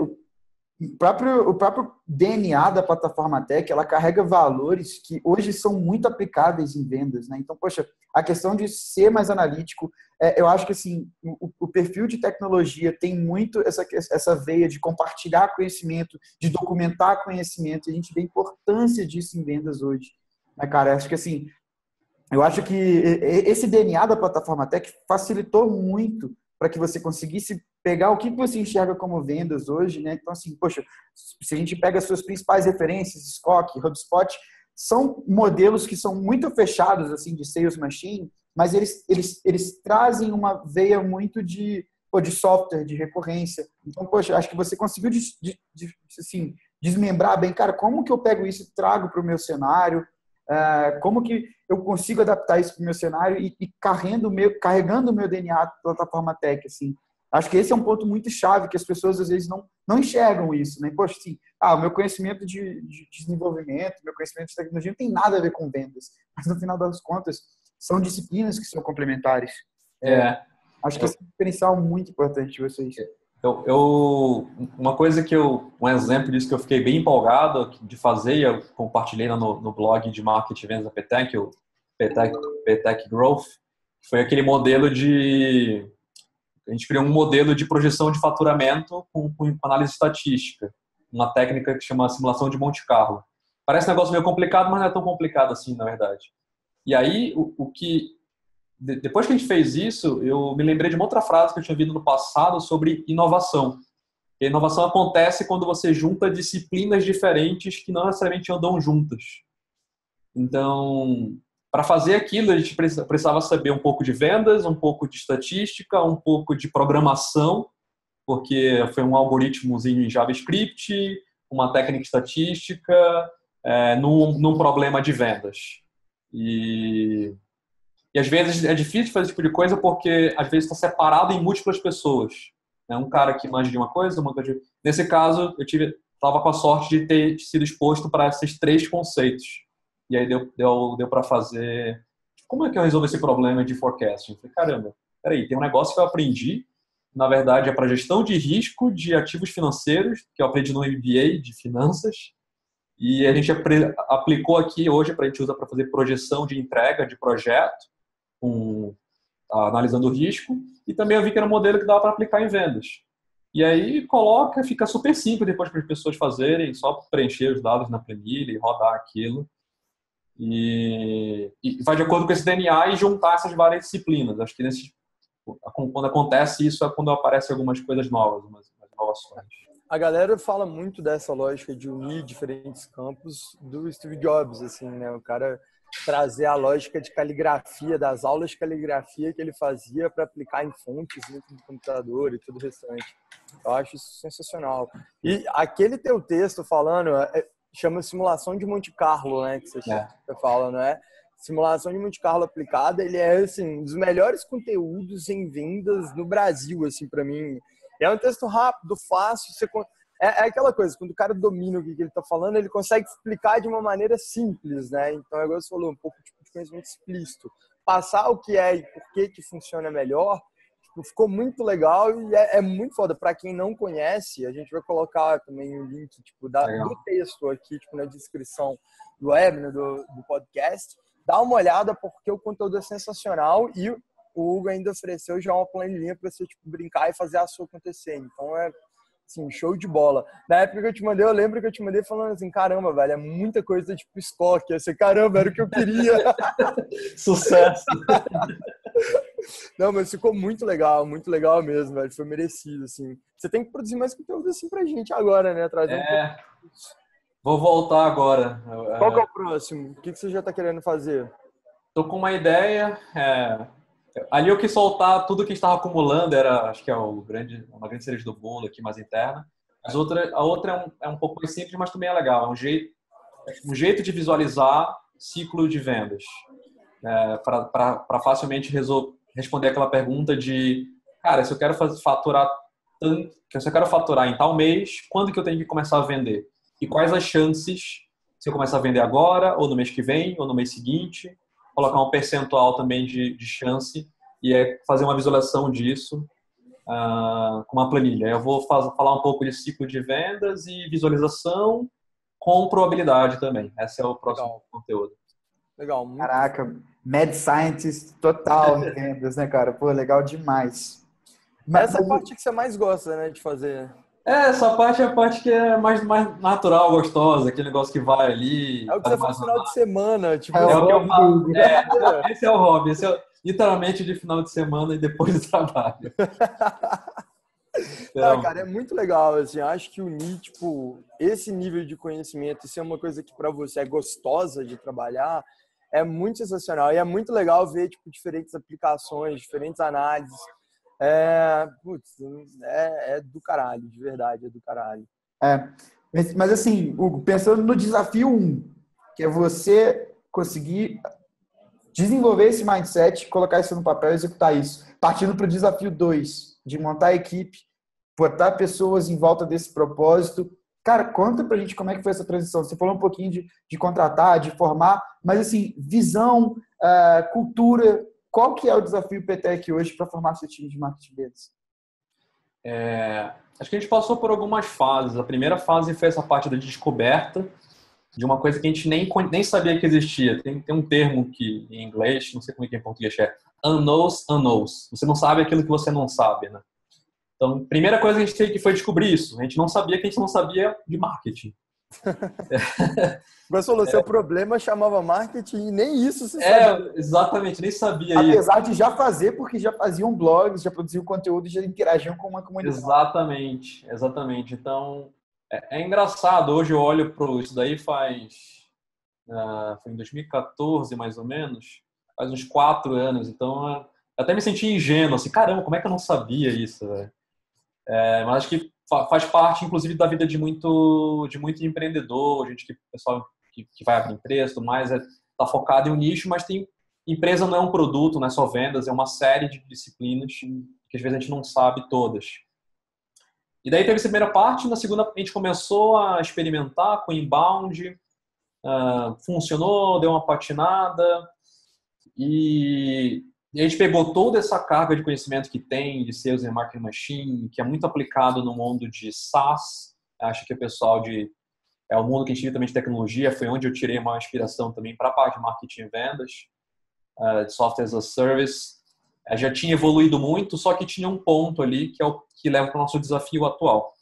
[SPEAKER 1] o próprio DNA da plataforma Tech, ela carrega valores que hoje são muito aplicáveis em vendas, né? Então, poxa, a questão de ser mais analítico, eu acho que assim, o perfil de tecnologia tem muito essa veia de compartilhar conhecimento, de documentar conhecimento, e a gente vê a importância disso em vendas hoje, né, cara? Acho que assim, eu acho que esse DNA da plataforma Tech facilitou muito para que você conseguisse pegar o que você enxerga como vendas hoje, né? Então, assim, poxa, se a gente pega as suas principais referências, Skock, HubSpot, são modelos que são muito fechados, assim, de sales machine, mas eles trazem uma veia muito de software, de recorrência. Então, poxa, acho que você conseguiu assim, desmembrar bem, cara, como que eu pego isso e trago para o meu cenário, como que eu consigo adaptar isso para o meu cenário e carregando o meu DNA da plataforma Tech, assim. Acho que esse é um ponto muito chave, que as pessoas às vezes não enxergam isso, né? Poxa, assim, o meu conhecimento de desenvolvimento, meu conhecimento de tecnologia não tem nada a ver com vendas, mas no final das contas são disciplinas que são complementares. Acho que esse é um diferencial muito importante de vocês.
[SPEAKER 3] Uma coisa um exemplo disso que eu fiquei bem empolgado de fazer, eu compartilhei no blog de marketing vendas da PTech, o PTech Growth, foi aquele modelo a gente criou um modelo de projeção de faturamento com análise estatística, uma técnica que chama simulação de Monte Carlo. Parece um negócio meio complicado, mas não é tão complicado assim, na verdade. E aí, depois que a gente fez isso, eu me lembrei de uma outra frase que eu tinha ouvido no passado sobre inovação. E a inovação acontece quando você junta disciplinas diferentes que não necessariamente andam juntas. Então, para fazer aquilo, a gente precisava saber um pouco de vendas, um pouco de estatística, um pouco de programação, porque foi um algoritmozinho em JavaScript, uma técnica estatística, num problema de vendas. E às vezes é difícil fazer esse tipo de coisa porque às vezes está separado em múltiplas pessoas. Um cara que manja de uma coisa, nesse caso eu estava com a sorte de ter sido exposto para esses 3 conceitos. E aí deu para fazer. Como é que eu resolvo esse problema de forecasting? Falei, caramba, peraí, tem um negócio que eu aprendi. Na verdade, é para gestão de risco de ativos financeiros, que eu aprendi no MBA de finanças. E a gente aplicou aqui hoje, a gente usa para fazer projeção de entrega de projeto, analisando o risco. E também eu vi que era um modelo que dava para aplicar em vendas. E aí fica super simples depois para as pessoas fazerem, só preencher os dados na planilha e rodar aquilo. E vai de acordo com esse DNA e juntar essas várias disciplinas. Acho que quando acontece isso é quando aparecem algumas coisas novas, umas inovações.
[SPEAKER 2] A galera fala muito dessa lógica de unir diferentes campos do Steve Jobs, assim, né? O cara trazer a lógica de caligrafia, das aulas de caligrafia que ele fazia para aplicar em fontes dentro do computador e tudo o restante. Eu acho isso sensacional. E aquele teu texto falando... chama simulação de Monte Carlo, né, que você fala, não é? Simulação de Monte Carlo aplicada, ele é, assim, um dos melhores conteúdos em vendas no Brasil, assim, para mim. É um texto rápido, fácil, é aquela coisa, quando o cara domina o que ele está falando, ele consegue explicar de uma maneira simples, né? Então, agora você falou, um pouco de conhecimento explícito. Passar o que é e por que funciona melhor, ficou muito legal e é muito foda. Para quem não conhece, a gente vai colocar também o link do texto aqui na descrição do webinar, do podcast. Dá uma olhada porque o conteúdo é sensacional e o Hugo ainda ofereceu já uma planilha para você brincar e fazer a sua acontecer. Então é assim, show de bola. Na época que eu te mandei, eu lembro que eu te mandei falando assim, caramba, velho, é muita coisa tipo estoque. Esse caramba, era o que eu queria.
[SPEAKER 3] Sucesso.
[SPEAKER 2] Não, mas ficou muito legal mesmo, velho. Foi merecido, assim. Você tem que produzir mais conteúdo assim pra gente agora, né? Trazer
[SPEAKER 3] Vou voltar agora.
[SPEAKER 2] Qual que é o próximo? O que você já tá querendo fazer?
[SPEAKER 3] Tô com uma ideia. Ali eu quis soltar tudo que estava acumulando, acho que é uma grande cereja do bolo aqui, mais interna. A outra é um pouco mais simples, mas também é legal. É um jeito de visualizar ciclo de vendas. Para facilmente responder aquela pergunta de, cara, se eu quero faturar em tal mês, quando que eu tenho que começar a vender? E quais as chances se eu começar a vender agora, ou no mês que vem, ou no mês seguinte? Colocar um percentual também de chance e fazer uma visualização disso com uma planilha. Eu vou falar um pouco de ciclo de vendas e visualização com probabilidade também. Esse é o próximo conteúdo.
[SPEAKER 2] Legal.
[SPEAKER 1] Caraca, Mad Scientist total em vendas, né, cara? Pô, legal demais.
[SPEAKER 2] Essa é a parte que você mais gosta, né, de fazer.
[SPEAKER 3] Essa parte é a parte que é mais natural, gostosa, aquele negócio que vai ali.
[SPEAKER 2] É o que você faz no final de semana. Tipo,
[SPEAKER 1] é o que eu falo.
[SPEAKER 3] Esse é o hobby. Esse é literalmente de final de semana e depois do trabalho.
[SPEAKER 2] Então... cara, é muito legal, assim, acho que unir, esse nível de conhecimento, isso é uma coisa que para você é gostosa de trabalhar, é muito sensacional e é muito legal ver, diferentes aplicações, diferentes análises. É do caralho, de verdade, é do caralho.
[SPEAKER 1] Mas assim, Hugo, pensando no desafio 1, que é você conseguir desenvolver esse mindset, colocar isso no papel e executar isso. Partindo para o desafio 2, de montar a equipe, botar pessoas em volta desse propósito. Cara, conta pra gente como é que foi essa transição. Você falou um pouquinho de contratar, de formar, mas assim, visão, cultura, qual que é o desafio PTEC hoje para formar seu time de marketing vendas?
[SPEAKER 3] Acho que a gente passou por algumas fases. A primeira fase foi essa parte da descoberta de uma coisa que a gente nem sabia que existia. Tem um termo que em inglês, não sei como é que é em português, é unknowns. Você não sabe aquilo que você não sabe, né? Então, primeira coisa que a gente teve que foi descobrir isso. A gente não sabia que a gente não sabia de marketing.
[SPEAKER 2] Você falou, seu problema chamava marketing e nem isso você sabia.
[SPEAKER 3] Exatamente, nem sabia isso.
[SPEAKER 1] Apesar de já fazer, porque já faziam blogs, já produziam conteúdo e já interagiam com uma comunidade.
[SPEAKER 3] Exatamente. Então, é engraçado. Hoje eu olho para isso daí faz foi em 2014 mais ou menos, faz uns 4 anos, então eu até me senti ingênuo, assim, caramba, como é que eu não sabia isso, velho? Mas acho que faz parte, inclusive, da vida de muito empreendedor, gente pessoal que vai abrir empresa, tudo mais, tá focado em um nicho, mas empresa não é um produto, não é só vendas, é uma série de disciplinas que às vezes a gente não sabe todas. E daí teve essa primeira parte, na segunda a gente começou a experimentar com inbound, funcionou, deu uma patinada e a gente pegou toda essa carga de conhecimento que tem de Sales and Marketing Machine, que é muito aplicado no mundo de SaaS. Acho que o pessoal o mundo que a gente vive também de tecnologia, foi onde eu tirei uma inspiração também para a parte de marketing e vendas, de software as a service. Já tinha evoluído muito, só que tinha um ponto ali que é o que leva para o nosso desafio atual.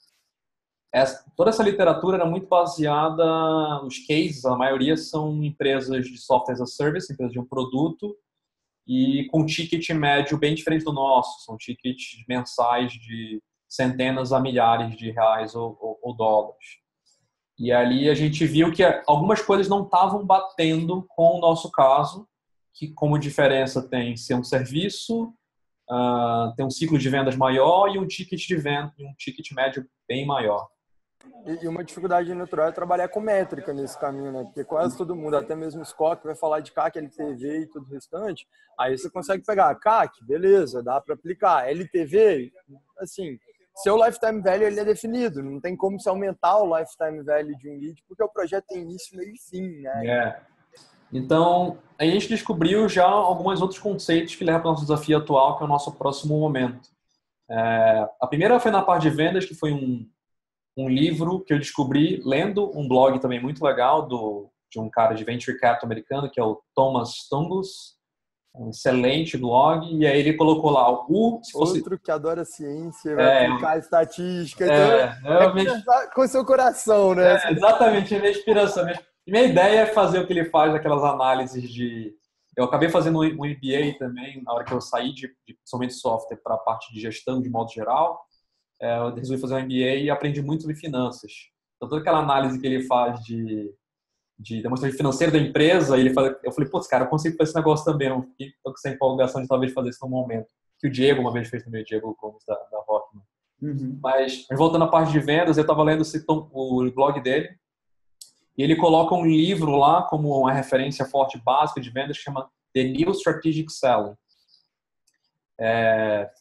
[SPEAKER 3] Toda essa literatura era muito baseada, os cases, a maioria são empresas de software as a service, empresas de um produto, e com ticket médio bem diferente do nosso. São tickets mensais de centenas a milhares de reais ou dólares. E ali a gente viu que algumas coisas não estavam batendo com o nosso caso, que como diferença tem ser um serviço, tem um ciclo de vendas maior e um ticket de venda, um ticket médio bem maior.
[SPEAKER 2] E uma dificuldade natural é trabalhar com métrica nesse caminho, né? Porque quase todo mundo, até mesmo o Scott, vai falar de CAC, LTV e tudo o restante. Aí você consegue pegar CAC, beleza, dá para aplicar. LTV, assim, seu lifetime value ele é definido. Não tem como se aumentar o lifetime value de um lead, porque o projeto tem início, meio e fim, né?
[SPEAKER 3] Então, a gente descobriu já alguns outros conceitos que levam para o nosso desafio atual, que é o nosso próximo momento. A primeira foi na parte de vendas, que foi um livro que eu descobri lendo um blog também muito legal de um cara de venture capital americano, que é o Thomas Tunguz, um excelente blog, e aí ele colocou lá
[SPEAKER 2] outro que adora ciência, vai aplicar estatística, com seu coração, né?
[SPEAKER 3] Exatamente, a minha inspiração. Minha ideia é fazer o que ele faz, aquelas análises eu acabei fazendo um MBA também, na hora que eu saí de somente software para a parte de gestão de modo geral. Eu resolvi fazer um MBA e aprendi muito sobre finanças. Então, toda aquela análise que ele faz de demonstração financeira da empresa, eu falei, putz, cara, eu consigo fazer esse negócio também. Eu estou com essa empolgação de talvez fazer isso no momento. Que o Diego uma vez fez também, o Diego Gomes da Rockman. Mas voltando à parte de vendas, eu estava lendo o blog dele e ele coloca um livro lá como uma referência forte básica de vendas que chama The New Strategic Selling.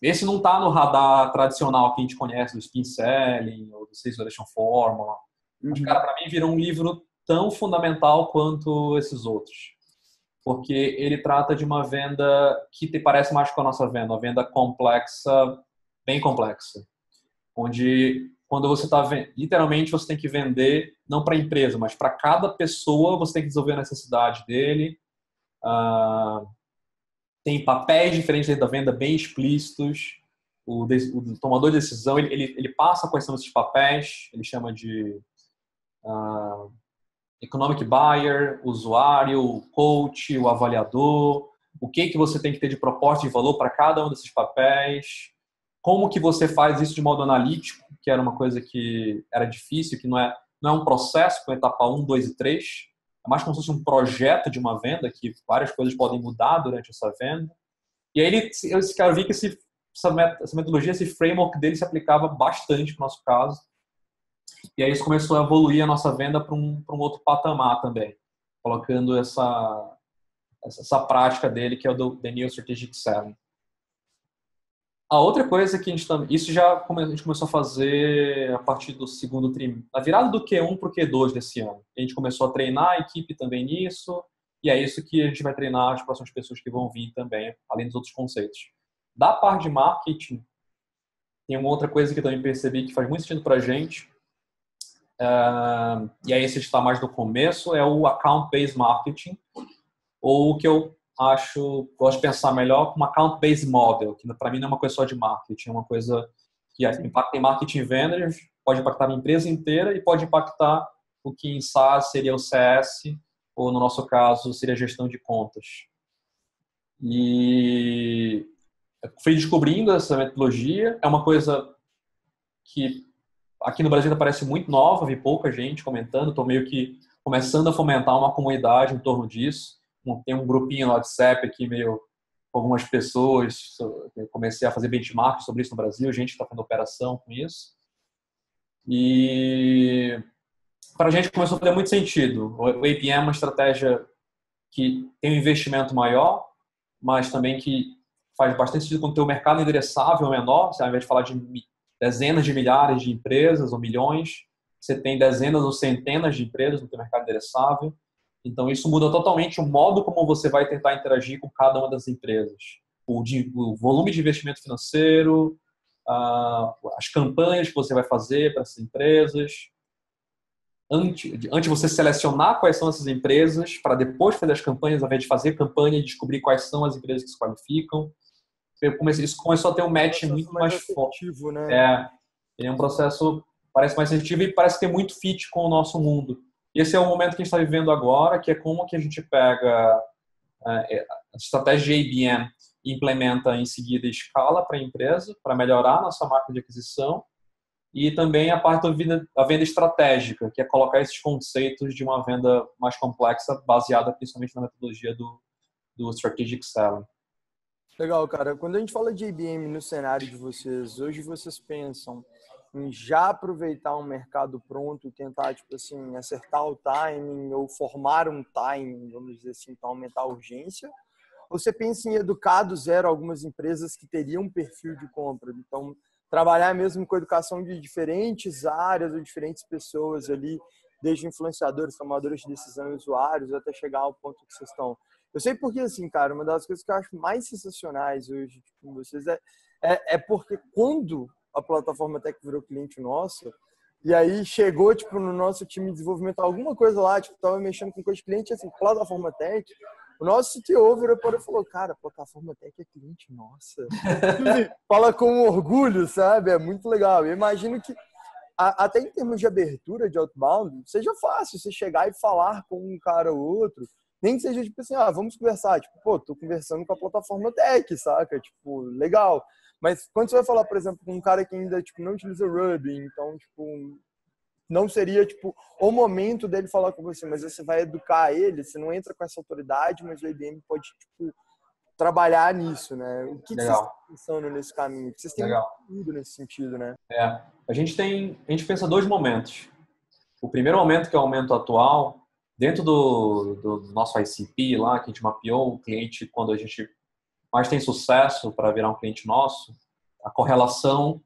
[SPEAKER 3] Esse não está no radar tradicional que a gente conhece do Spin Selling ou do Sales Relation Formula. Mas, cara, para mim virou um livro tão fundamental quanto esses outros. Porque ele trata de uma venda que te parece mais com a nossa venda, uma venda complexa, bem complexa. Onde, quando você está vendendo, literalmente você tem que vender, não para a empresa, mas para cada pessoa, você tem que resolver a necessidade dele. Tem papéis diferentes dentro da venda bem explícitos. O tomador de decisão, ele passa quais são esses papéis, ele chama de economic buyer, usuário, o coach, o avaliador, o que você tem que ter de proposta de valor para cada um desses papéis, como que você faz isso de modo analítico, que era uma coisa que era difícil, que não é um processo com etapa 1, 2 e 3, é mais como se fosse um projeto de uma venda, que várias coisas podem mudar durante essa venda. E aí eu vi que essa metodologia, esse framework dele se aplicava bastante no nosso caso. E aí isso começou a evoluir a nossa venda para um outro patamar também, colocando essa prática dele, que é o The New Strategic Selling. A outra coisa que a gente começou a fazer a partir do segundo trimestre, na virada do Q1 para o Q2 desse ano. A gente começou a treinar a equipe também nisso, e é isso que a gente vai treinar as próximas pessoas que vão vir também, além dos outros conceitos. Da parte de marketing, tem uma outra coisa que eu também percebi que faz muito sentido para a gente, e aí esse está mais no começo, é o account-based marketing, ou o que eu gosto de pensar melhor como account-based model, que para mim não é uma coisa só de marketing, é uma coisa que impacta em marketing e vendas, pode impactar a empresa inteira e pode impactar o que em SaaS seria o CS, ou no nosso caso seria a gestão de contas. E eu fui descobrindo essa metodologia, é uma coisa que aqui no Brasil ainda parece muito nova, vi pouca gente comentando, estou meio que começando a fomentar uma comunidade em torno disso. Tem um grupinho no WhatsApp aqui, meio com algumas pessoas. Eu comecei a fazer benchmark sobre isso no Brasil, gente que está fazendo operação com isso. E para a gente começou a fazer muito sentido. O APM é uma estratégia que tem um investimento maior, mas também que faz bastante sentido quando o teu mercado endereçável é menor. Ao invés de falar de dezenas de milhares de empresas ou milhões, você tem dezenas ou centenas de empresas no teu mercado endereçável. Então, isso muda totalmente o modo como você vai tentar interagir com cada uma das empresas. O volume de investimento financeiro, as campanhas que você vai fazer para essas empresas. Antes de você selecionar quais são essas empresas, para depois fazer as campanhas, ao invés de fazer campanha e descobrir quais são as empresas que se qualificam. Isso começou a ter um match muito mais forte.
[SPEAKER 2] Né?
[SPEAKER 3] É um processo, parece mais assertivo e parece ter muito fit com o nosso mundo. E esse é o momento que a gente está vivendo agora, que é como que a gente pega a estratégia de ABM e implementa em seguida escala para a empresa, para melhorar a nossa máquina de aquisição, e também a parte da venda estratégica, que é colocar esses conceitos de uma venda mais complexa, baseada principalmente na metodologia do Strategic Selling.
[SPEAKER 2] Legal, cara. Quando a gente fala de IBM no cenário de vocês, hoje vocês pensam em já aproveitar um mercado pronto e tentar, tipo assim, acertar o timing ou formar um timing, vamos dizer assim, para aumentar a urgência? Ou você pensa em educar do zero algumas empresas que teriam um perfil de compra? Então, trabalhar mesmo com educação de diferentes áreas ou diferentes pessoas ali, desde influenciadores, tomadores de decisão e usuários, até chegar ao ponto que vocês estão. Eu sei porque, assim, cara, uma das coisas que eu acho mais sensacionais hoje com vocês é porque quando a plataforma Tech virou cliente nosso, e aí chegou, tipo, no nosso time de desenvolvimento, alguma coisa lá, tipo, tava mexendo com coisa de cliente, assim, plataforma Tech, o nosso CTO virou e falou, cara, a plataforma Tech é cliente nossa. Fala com orgulho, sabe? É muito legal. Eu imagino que, até em termos de abertura de outbound, seja fácil você chegar e falar com um cara ou outro, nem que seja tipo assim, vamos conversar. Tipo, pô, tô conversando com a plataforma Tech, saca? Tipo, legal. Mas quando você vai falar, por exemplo, com um cara que ainda tipo, não utiliza Ruby, então, tipo, não seria, tipo, o momento dele falar com você, mas você vai educar ele, você não entra com essa autoridade, mas o IBM pode, tipo, trabalhar nisso, né? O que vocês estão pensando nesse caminho? Vocês têm muito nesse sentido, né?
[SPEAKER 3] A gente pensa dois momentos. O primeiro momento, que é o momento atual, dentro do nosso ICP lá, que a gente mapeou o cliente quando a gente mais tem sucesso para virar um cliente nosso, a correlação,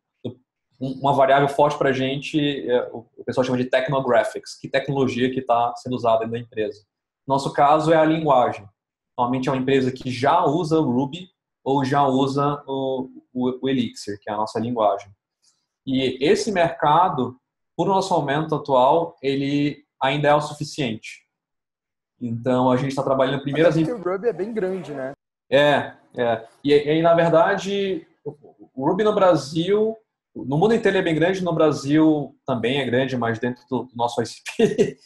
[SPEAKER 3] uma variável forte para a gente, o pessoal chama de technographics, que tecnologia que está sendo usada dentro da empresa. Nosso caso é a linguagem. Normalmente é uma empresa que já usa o Ruby ou já usa o Elixir, que é a nossa linguagem. E esse mercado, por nosso momento atual, ele ainda é o suficiente. Então, a gente está trabalhando primeiro...
[SPEAKER 2] Até porque o Ruby é bem grande, né?
[SPEAKER 3] E na verdade, o Ruby no Brasil, no mundo inteiro ele é bem grande, no Brasil também é grande, mas dentro do nosso ICP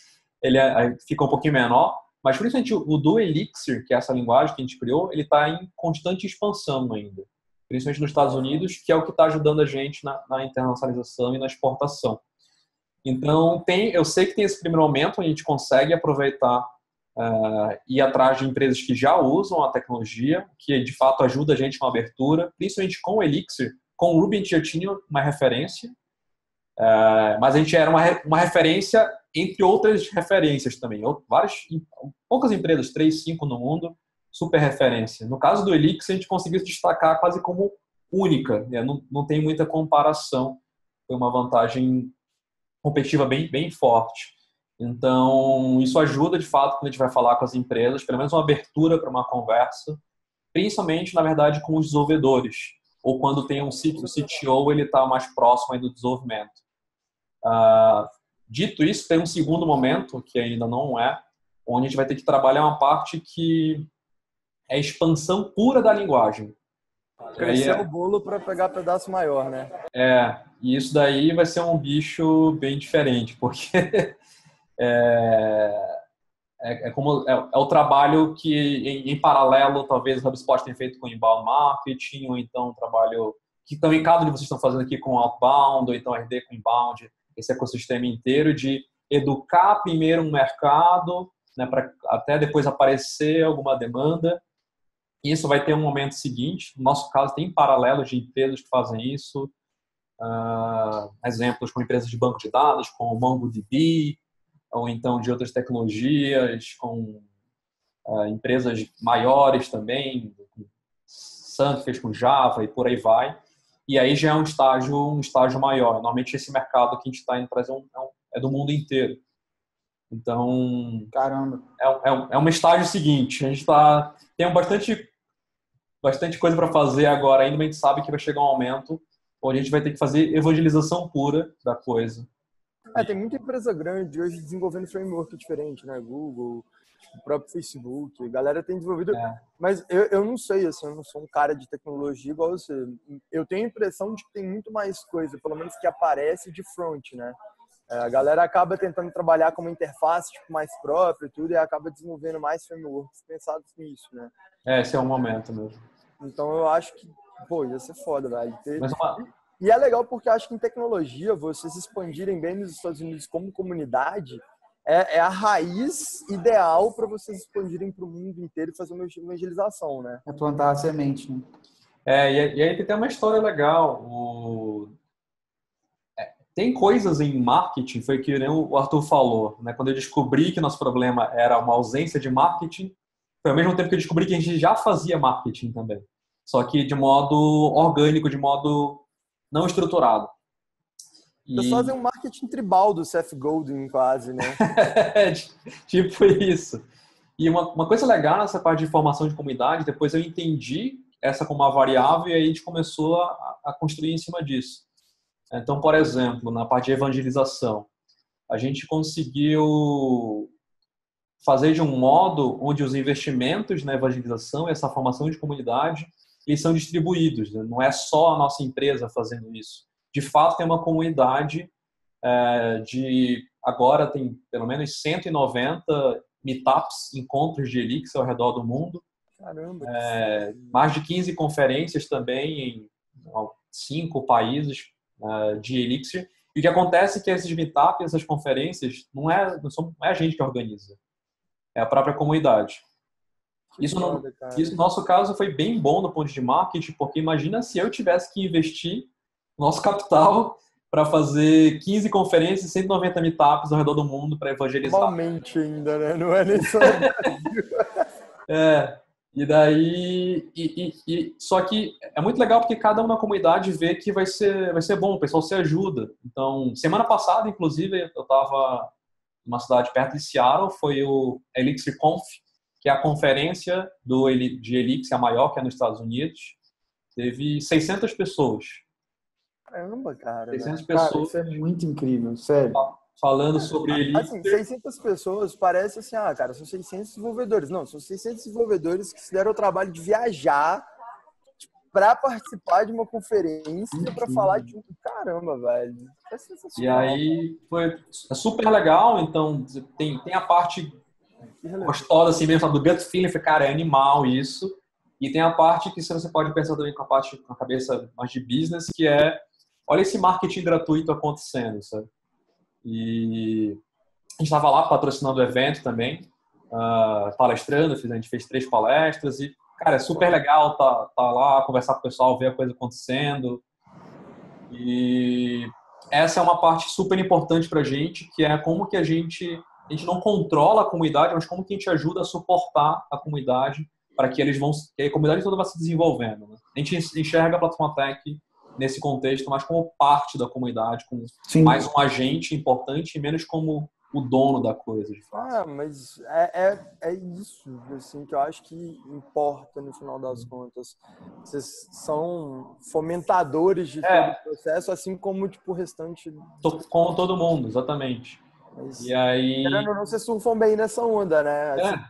[SPEAKER 3] ele fica um pouquinho menor. Mas, principalmente, o do Elixir, que é essa linguagem que a gente criou, ele está em constante expansão ainda. Principalmente nos Estados Unidos, que é o que está ajudando a gente na internacionalização e na exportação. Então, eu sei que tem esse primeiro momento onde a gente consegue aproveitar ir atrás de empresas que já usam a tecnologia, que de fato ajuda a gente com a abertura, principalmente com o Elixir. Com o Ruby a gente já tinha uma referência, mas a gente era uma referência entre outras referências também. Poucas empresas, 3, 5 no mundo, super referência. No caso do Elixir, a gente conseguiu se destacar quase como única, né? Não tem muita comparação. Foi uma vantagem competitiva bem forte. Então, isso ajuda, de fato, quando a gente vai falar com as empresas, pelo menos uma abertura para uma conversa, principalmente, na verdade, com os desenvolvedores, ou quando tem o CTO, ele está mais próximo aí do desenvolvimento. Dito isso, tem um segundo momento, que ainda não é, onde a gente vai ter que trabalhar uma parte que é a expansão pura da linguagem.
[SPEAKER 2] Crescer o bolo para pegar pedaço maior, né?
[SPEAKER 3] E isso daí vai ser um bicho bem diferente, porque é o trabalho que, em paralelo, talvez o HubSpot tenha feito com inbound marketing, ou então um trabalho que também cada um de vocês estão fazendo aqui com outbound, ou então RD com inbound, esse ecossistema inteiro de educar primeiro um mercado, né, para até depois aparecer alguma demanda. Isso vai ter um momento seguinte. No nosso caso, tem paralelos de empresas que fazem isso. Exemplos com empresas de banco de dados, com o MongoDB, ou então de outras tecnologias, com empresas maiores também, Sun fez com Java e por aí vai. E aí já é um estágio maior. Normalmente esse mercado que a gente está indo trazer é do mundo inteiro. Então,
[SPEAKER 1] Caramba.
[SPEAKER 3] É um estágio seguinte. A gente tem bastante coisa para fazer agora ainda, mas a gente sabe que vai chegar um momento onde a gente vai ter que fazer evangelização pura da coisa.
[SPEAKER 2] Tem muita empresa grande hoje desenvolvendo framework diferente, né? Google, o próprio Facebook, a galera tem desenvolvido. Mas eu não sei, assim, eu não sou um cara de tecnologia igual você. Eu tenho a impressão de que tem muito mais coisa, pelo menos que aparece de front, né? A galera acaba tentando trabalhar com uma interface tipo, mais própria e tudo, e acaba desenvolvendo mais frameworks pensados nisso, né?
[SPEAKER 3] Esse é o momento mesmo.
[SPEAKER 2] Então eu acho que, ia ser foda, velho.
[SPEAKER 3] Mas
[SPEAKER 2] E é legal porque eu acho que em tecnologia, vocês se expandirem bem nos Estados Unidos como comunidade, é a raiz ideal para vocês expandirem para o mundo inteiro e fazer uma evangelização, né?
[SPEAKER 1] É plantar a semente, né?
[SPEAKER 3] E aí tem uma história legal. Tem coisas em marketing, foi que nem o Arthur falou, né? Quando eu descobri que nosso problema era uma ausência de marketing, foi ao mesmo tempo que eu descobri que a gente já fazia marketing também. Só que de modo orgânico, de modo não estruturado.
[SPEAKER 2] Vocês fazem um marketing tribal do Seth Godin, quase, né?
[SPEAKER 3] Tipo isso. E uma coisa legal nessa parte de formação de comunidade, depois eu entendi essa como uma variável e aí a gente começou a construir em cima disso. Então, por exemplo, na parte de evangelização, a gente conseguiu fazer de um modo onde os investimentos na evangelização e essa formação de comunidade, eles são distribuídos, né? Não é só a nossa empresa fazendo isso. De fato, tem uma comunidade agora tem pelo menos 190 meetups, encontros de Elixir ao redor do mundo.
[SPEAKER 2] Caramba!
[SPEAKER 3] Mais de 15 conferências também em 5 países de Elixir. E o que acontece é que esses meetups, essas conferências, não é a gente que organiza, é a própria comunidade. Isso no nosso caso foi bem bom do ponto de marketing, porque imagina se eu tivesse que investir nosso capital para fazer 15 conferências, 190 meetups ao redor do mundo para evangelizar.
[SPEAKER 2] Normalmente ainda, né? Não é nem só
[SPEAKER 3] E daí... só que é muito legal porque cada uma na comunidade vê que vai ser bom, o pessoal se ajuda. Então, semana passada, inclusive, eu estava numa cidade perto de Seattle, foi o Elixir Conf, que é a conferência de Elixir, a maior, que é nos Estados Unidos. Teve 600 pessoas.
[SPEAKER 2] Caramba, cara.
[SPEAKER 3] 600 pessoas.
[SPEAKER 1] Cara, isso é muito incrível, sério.
[SPEAKER 3] Falando sobre Elixir.
[SPEAKER 2] Assim, 600 pessoas parece assim, cara, são 600 desenvolvedores. Não, são 600 desenvolvedores que se deram o trabalho de viajar para participar de uma conferência para falar de caramba, velho. É sensacional.
[SPEAKER 3] E aí é super legal, então tem a parte gostosa assim mesmo, do gut feeling, cara, é animal isso. E tem a parte que você pode pensar também com a cabeça mais de business, que é, olha esse marketing gratuito acontecendo, sabe? E a gente estava lá patrocinando o evento também, palestrando, a gente fez 3 palestras e, cara, é super legal tá lá, conversar com o pessoal, ver a coisa acontecendo. E essa é uma parte super importante pra gente, que é como que a gente não controla a comunidade, mas como que a gente ajuda a suportar a comunidade para que a comunidade toda vá se desenvolvendo, né? A gente enxerga a Plataforma Tech nesse contexto mais como parte da comunidade, como mais um agente importante e menos como o dono da coisa, de fato.
[SPEAKER 2] Mas é isso, assim, que eu acho que importa no final das contas. Vocês são fomentadores de todo o processo, assim como tipo, o restante...
[SPEAKER 3] Como todo mundo, exatamente.
[SPEAKER 2] Mas,
[SPEAKER 3] e aí...
[SPEAKER 2] querendo ou não, vocês surfam bem nessa onda, né? Assim,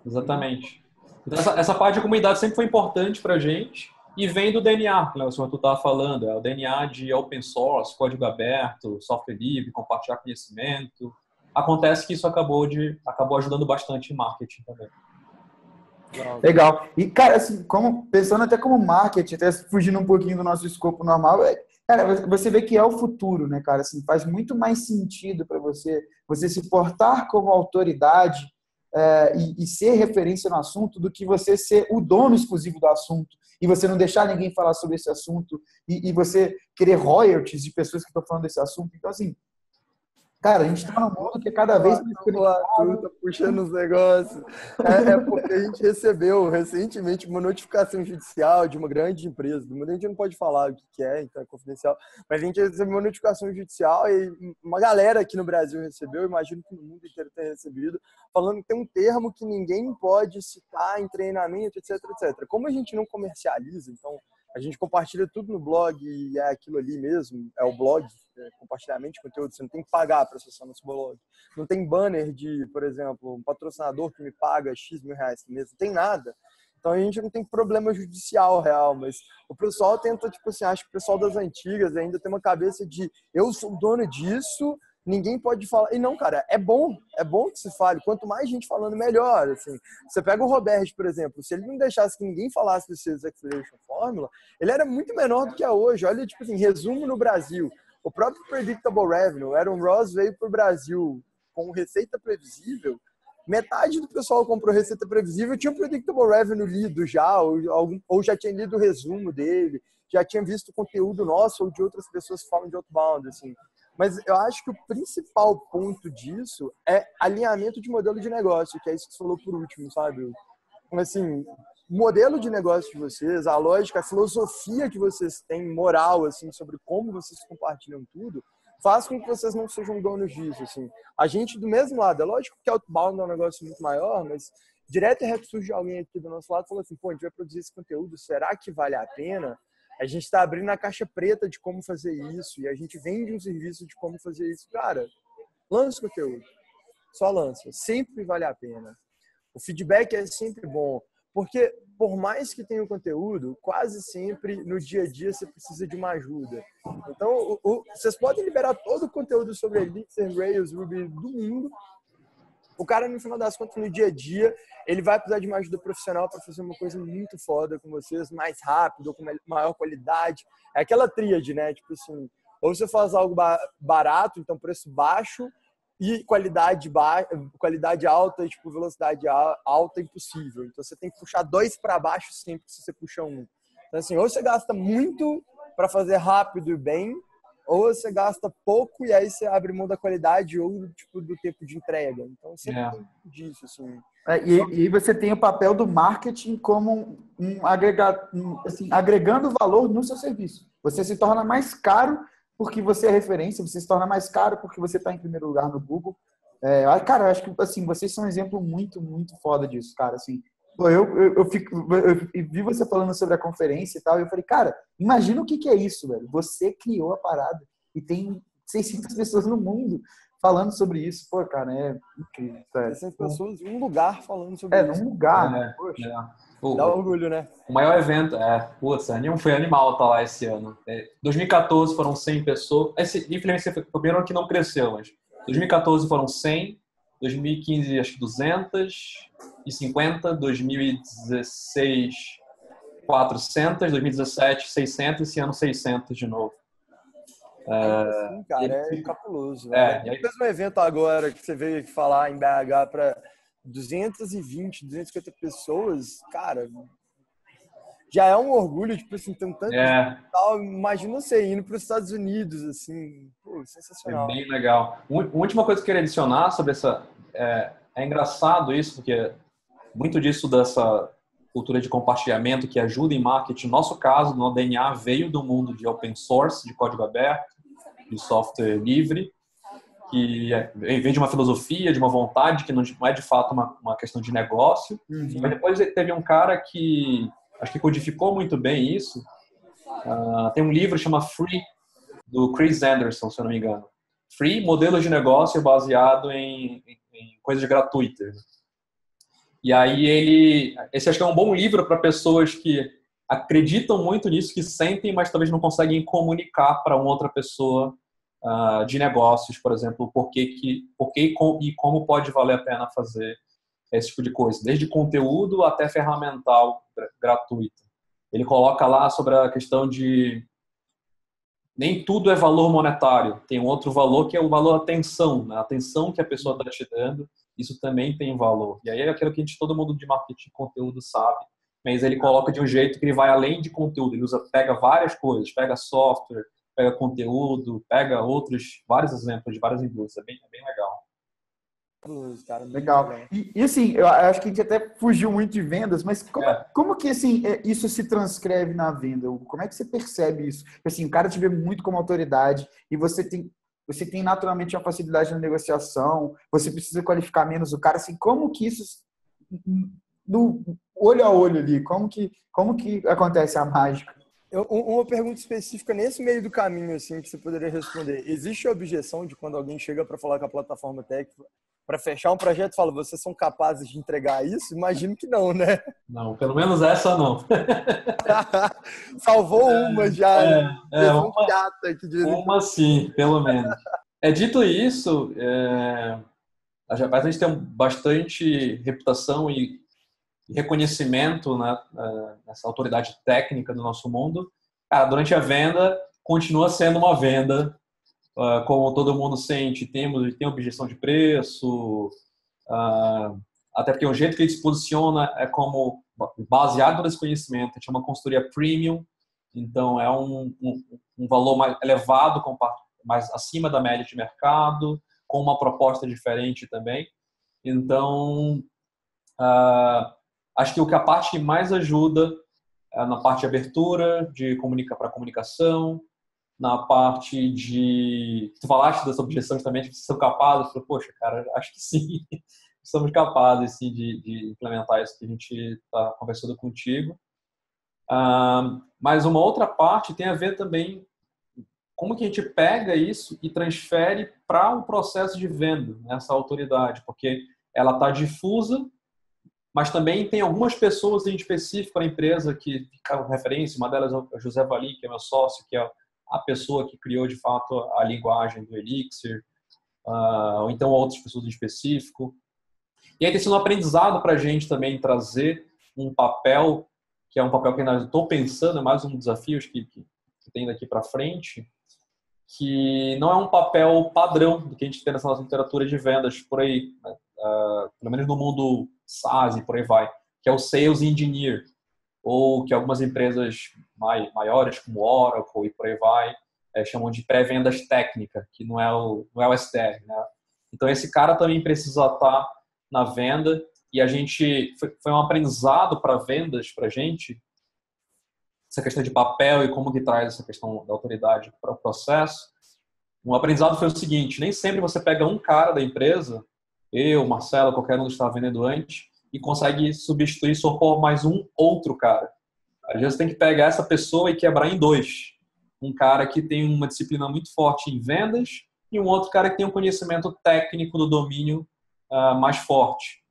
[SPEAKER 3] exatamente. Então, essa parte de comunidade sempre foi importante pra gente. E vem do DNA, que o senhor estava falando, é o DNA de open source, código aberto, software livre, compartilhar conhecimento. Acontece que isso acabou ajudando bastante em marketing também.
[SPEAKER 1] Legal. E, cara, assim, pensando até como marketing, até fugindo um pouquinho do nosso escopo normal, Cara, você vê que é o futuro, né, cara? Assim, faz muito mais sentido para você se portar como autoridade e ser referência no assunto do que você ser o dono exclusivo do assunto e você não deixar ninguém falar sobre esse assunto e você querer royalties de pessoas que estão falando desse assunto. Então, assim, cara, a gente está num mundo que é cada vez mais
[SPEAKER 2] O Arthur tá
[SPEAKER 1] conectado.
[SPEAKER 2] puxando os negócios. É porque a gente recebeu recentemente uma notificação judicial de uma grande empresa. A gente não pode falar o que é, então é confidencial. Mas a gente recebeu uma notificação judicial e uma galera aqui no Brasil recebeu, imagino que no mundo inteiro tenha recebido, falando que tem um termo que ninguém pode citar em treinamento, etc, etc. Como a gente não comercializa, então a gente compartilha tudo no blog e é aquilo ali mesmo, é o blog, compartilhamento de conteúdo, você não tem que pagar para acessar nosso blog. Não tem banner de, por exemplo, um patrocinador que me paga X mil reais por mês, não tem nada. Então a gente não tem problema judicial real, mas o pessoal tenta, tipo assim, acho que o pessoal das antigas ainda tem uma cabeça de eu sou dono disso, ninguém pode falar. E não, cara, é bom que se fale. Quanto mais gente falando, melhor. Assim. Você pega o Roberto, por exemplo, se ele não deixasse que ninguém falasse do Sales Acceleration Formula, ele era muito menor do que é hoje. Olha, tipo assim, resumo no Brasil. O próprio Predictable Revenue, o Aaron Ross veio para o Brasil com receita previsível. Metade do pessoal comprou receita previsível, tinha o Predictable Revenue lido já, ou já tinha lido o resumo dele, já tinha visto conteúdo nosso ou de outras pessoas que falam de outbound, assim. Mas eu acho que o principal ponto disso é alinhamento de modelo de negócio, que é isso que você falou por último, sabe? Assim, o modelo de negócio de vocês, a lógica, a filosofia que vocês têm, moral, assim, sobre como vocês compartilham tudo, faz com que vocês não sejam donos disso, assim. A gente, do mesmo lado, é lógico que outbound é um negócio muito maior, mas direto e reto surge alguém aqui do nosso lado e fala assim, pô, a gente vai produzir esse conteúdo, será que vale a pena? A gente está abrindo a caixa preta de como fazer isso e a gente vende um serviço de como fazer isso. Cara, lança o conteúdo. Só lança. Sempre vale a pena. O feedback é sempre bom. Porque, por mais que tenha o conteúdo, quase sempre no dia a dia você precisa de uma ajuda. Então, vocês podem liberar todo o conteúdo sobre Elixir, Rails, Ruby do mundo. O cara, no final das contas, no dia a dia, ele vai precisar de uma ajuda profissional para fazer uma coisa muito foda com vocês, mais rápido, com maior qualidade. É aquela tríade, né? Tipo assim, ou você faz algo barato, então preço baixo, e qualidade alta e tipo, velocidade alta impossível. Então você tem que puxar dois para baixo sempre se você puxa um. Então, assim, ou você gasta muito para fazer rápido e bem, ou você gasta pouco e aí você abre mão da qualidade ou tipo, do tempo de entrega. Então, sempre tem disso, assim.
[SPEAKER 1] E você tem o papel do marketing como assim, agregando valor no seu serviço. Você se torna mais caro porque você é referência, você se torna mais caro porque você está em primeiro lugar no Google. Cara, eu acho que assim, vocês são um exemplo muito, muito foda disso, cara. Assim, pô, eu vi você falando sobre a conferência e tal, e eu falei, cara, imagina o que é isso, velho. Você criou a parada e tem 600 pessoas no mundo falando sobre isso. Pô, cara, é incrível.
[SPEAKER 2] 600 pessoas em um lugar falando sobre isso.
[SPEAKER 1] Num lugar, né? Poxa.
[SPEAKER 2] Dá orgulho, né?
[SPEAKER 3] O maior evento, foi animal estar lá esse ano. 2014 foram 100 pessoas. Infelizmente, foi o primeiro ano que não cresceu, mas 2014 foram 100, 2015 acho que 250, 2016 400, 2017 600, esse ano 600 de novo.
[SPEAKER 2] Sim, cara, é capuloso. Né?
[SPEAKER 3] E aí...
[SPEAKER 2] Fez um evento agora que você veio aqui falar em BH para 220, 250 pessoas, cara, já é um orgulho, tipo assim, tem tanto tal. Imagina você indo para os Estados Unidos, assim, pô, sensacional.
[SPEAKER 3] É bem legal. A última coisa que eu queria adicionar sobre essa... É engraçado isso, porque muito disso dessa cultura de compartilhamento que ajuda em marketing, no nosso caso, no DNA, veio do mundo de open source, de código aberto, de software livre, que vem de uma filosofia, de uma vontade, que não é de fato uma questão de negócio.
[SPEAKER 1] Uhum.
[SPEAKER 3] Mas depois teve um cara que acho que codificou muito bem isso. Tem um livro que chama Free, do Chris Anderson, se eu não me engano. Free, modelos de negócio baseado em coisas gratuitas. E aí esse acho que é um bom livro para pessoas que acreditam muito nisso, que sentem, mas talvez não conseguem comunicar para uma outra pessoa de negócios, por exemplo, por que e como pode valer a pena fazer esse tipo de coisa, desde conteúdo até ferramental gratuito. Ele coloca lá sobre a questão de nem tudo é valor monetário. Tem um outro valor que é o valor atenção, né? A atenção que a pessoa está te dando, isso também tem valor. E aí é aquilo que todo mundo de marketing de conteúdo sabe, mas ele coloca de um jeito que ele vai além de conteúdo. Ele pega várias coisas, pega software, pega conteúdo, pega vários exemplos de várias indústrias. É bem legal.
[SPEAKER 2] Cara,
[SPEAKER 1] legal. E assim, eu acho que a gente até fugiu muito de vendas, mas como que assim, isso se transcreve na venda? Como é que você percebe isso? Assim, o cara te vê muito como autoridade e você tem naturalmente uma facilidade na negociação, você precisa qualificar menos o cara, assim, como que isso, no olho a olho ali, como que acontece a mágica?
[SPEAKER 2] Uma pergunta específica nesse meio do caminho, assim, que você poderia responder. Existe a objeção de quando alguém chega para falar com a plataforma técnica, para fechar um projeto, fala, vocês são capazes de entregar isso? Imagino que não, né?
[SPEAKER 3] Não, pelo menos essa não.
[SPEAKER 2] Salvou uma já.
[SPEAKER 3] Uma sim, pelo menos. Dito isso, a gente tem bastante reputação e reconhecimento, né, nessa autoridade técnica do nosso mundo. Cara, durante a venda, continua sendo uma venda, como todo mundo sente, tem objeção de preço, até porque o jeito que ele se posiciona é como baseado nesse conhecimento, a gente chama consultoria premium, então é um valor mais elevado, mais acima da média de mercado, com uma proposta diferente também. Então, acho que a parte que mais ajuda é na parte de abertura, para comunicação, na parte de... Tu falaste das objeções também, que vocês são capazes. Eu falei, poxa, cara, acho que sim. Somos capazes, sim, de implementar isso que a gente está conversando contigo. Mas uma outra parte tem a ver também como que a gente pega isso e transfere para um processo de venda, nessa autoridade, porque ela está difusa, mas também tem algumas pessoas em específico na empresa que ficaram referência. Uma delas é o José Valim, que é meu sócio, que é a pessoa que criou, de fato, a linguagem do Elixir, ou então outras pessoas em específico. E aí tem sido um aprendizado para a gente também trazer um papel, que é um papel que eu estou pensando, é mais um desafio que tem daqui para frente, que não é um papel padrão do que a gente tem nessa nossa literatura de vendas por aí, né? Pelo menos no mundo SaaS e por aí vai, que é o Sales Engineer, ou que algumas empresas maiores, como Oracle e por aí vai, chamam de pré-vendas técnica, que não é o SDR, né? Então esse cara também precisa estar na venda, e a gente foi um aprendizado para vendas para a gente, essa questão de papel e como que traz essa questão da autoridade para o processo. Um aprendizado foi o seguinte: nem sempre você pega um cara da empresa, eu, Marcelo, qualquer um que estava vendendo antes, e consegue substituir só por mais um outro cara. Às vezes tem que pegar essa pessoa e quebrar em dois. Um cara que tem uma disciplina muito forte em vendas e um outro cara que tem um conhecimento técnico do domínio mais forte.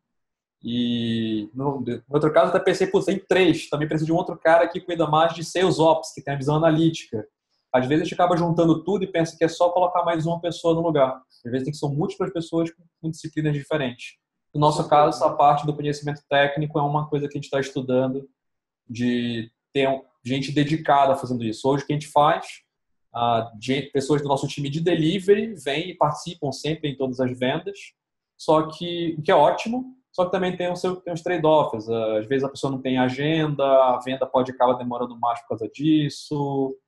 [SPEAKER 3] E no outro caso, até pensei, tem três. Também preciso de um outro cara que cuida mais de Sales Ops, que tem a visão analítica. Às vezes a gente acaba juntando tudo e pensa que é só colocar mais uma pessoa no lugar. Às vezes tem que ser múltiplas pessoas com disciplinas diferentes. No nosso caso, essa parte do conhecimento técnico é uma coisa que a gente está estudando, de ter gente dedicada fazendo isso. Hoje o que a gente faz, pessoas do nosso time de delivery vêm e participam sempre em todas as vendas, só que, o que é ótimo, só que também tem os trade-offs. Às vezes a pessoa não tem agenda, a venda pode acabar demorando mais por causa disso.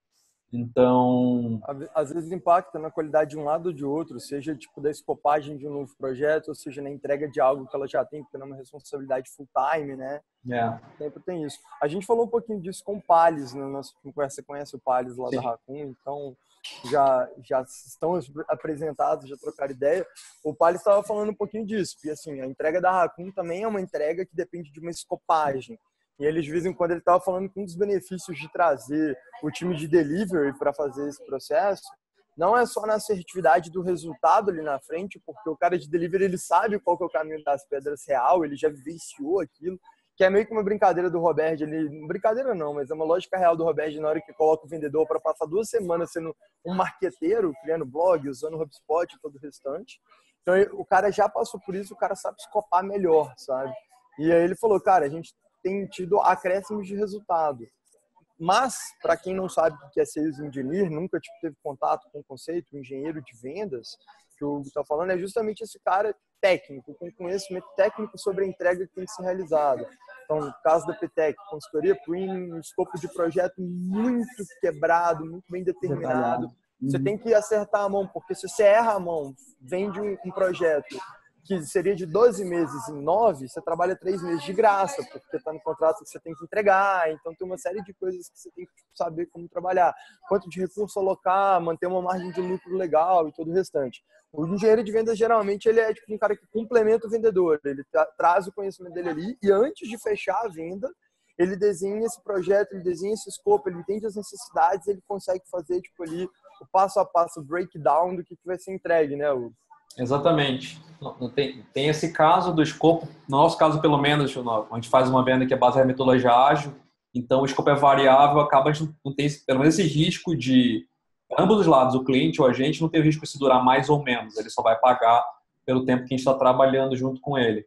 [SPEAKER 3] Então,
[SPEAKER 2] às vezes impacta na qualidade de um lado ou de outro, seja tipo da escopagem de um novo projeto, ou seja na entrega de algo que ela já tem, porque não é uma responsabilidade full time, né? Sempre tem isso. A gente falou um pouquinho disso com o Palles na nossa conversa. Você conhece o Palles lá da Raccoon, então já estão apresentados, já trocaram ideia. O Palles estava falando um pouquinho disso, porque assim, a entrega da Raccoon também é uma entrega que depende de uma escopagem. E eles, de vez em quando, ele estava falando que um dos benefícios de trazer o time de delivery para fazer esse processo não é só na assertividade do resultado ali na frente, porque o cara de delivery, ele sabe qual que é o caminho das pedras real, ele já vivenciou aquilo, que é meio que uma brincadeira do Roberto. Brincadeira não, mas é uma lógica real do Roberto na hora que coloca o vendedor para passar 2 semanas sendo um marqueteiro, criando blog, usando o HubSpot e todo o restante. Então, o cara já passou por isso, o cara sabe escopar melhor, sabe? E aí ele falou, cara, a gente tem tido acréscimos de resultado. Mas, para quem não sabe o que é Sales Engineer, nunca tipo, teve contato com o conceito, o engenheiro de vendas, que o Hugo está falando, é justamente esse cara técnico, com conhecimento técnico sobre a entrega que tem que ser realizada. Então, no caso da PTEC, consultoria premium, um escopo de projeto muito quebrado, muito bem determinado. Você tem que acertar a mão, porque se você erra a mão, vende um projeto que seria de 12 meses em 9, você trabalha 3 meses de graça, porque está no contrato que você tem que entregar. Então, tem uma série de coisas que você tem que saber como trabalhar. Quanto de recurso alocar, manter uma margem de lucro legal e todo o restante. O engenheiro de vendas, geralmente, ele é tipo um cara que complementa o vendedor. Ele traz o conhecimento dele ali e, antes de fechar a venda, ele desenha esse projeto, ele desenha esse escopo, ele entende as necessidades, ele consegue fazer tipo, ali, o passo a passo, o breakdown do que vai ser entregue, né, Hugo?
[SPEAKER 3] Exatamente. Tem esse caso do escopo, no nosso caso pelo menos, a gente faz uma venda que é baseada em metodologia ágil, então o escopo é variável, acaba a gente não tem pelo menos esse risco de ambos os lados, o cliente ou a gente, não tem o risco de se durar mais ou menos, ele só vai pagar pelo tempo que a gente está trabalhando junto com ele.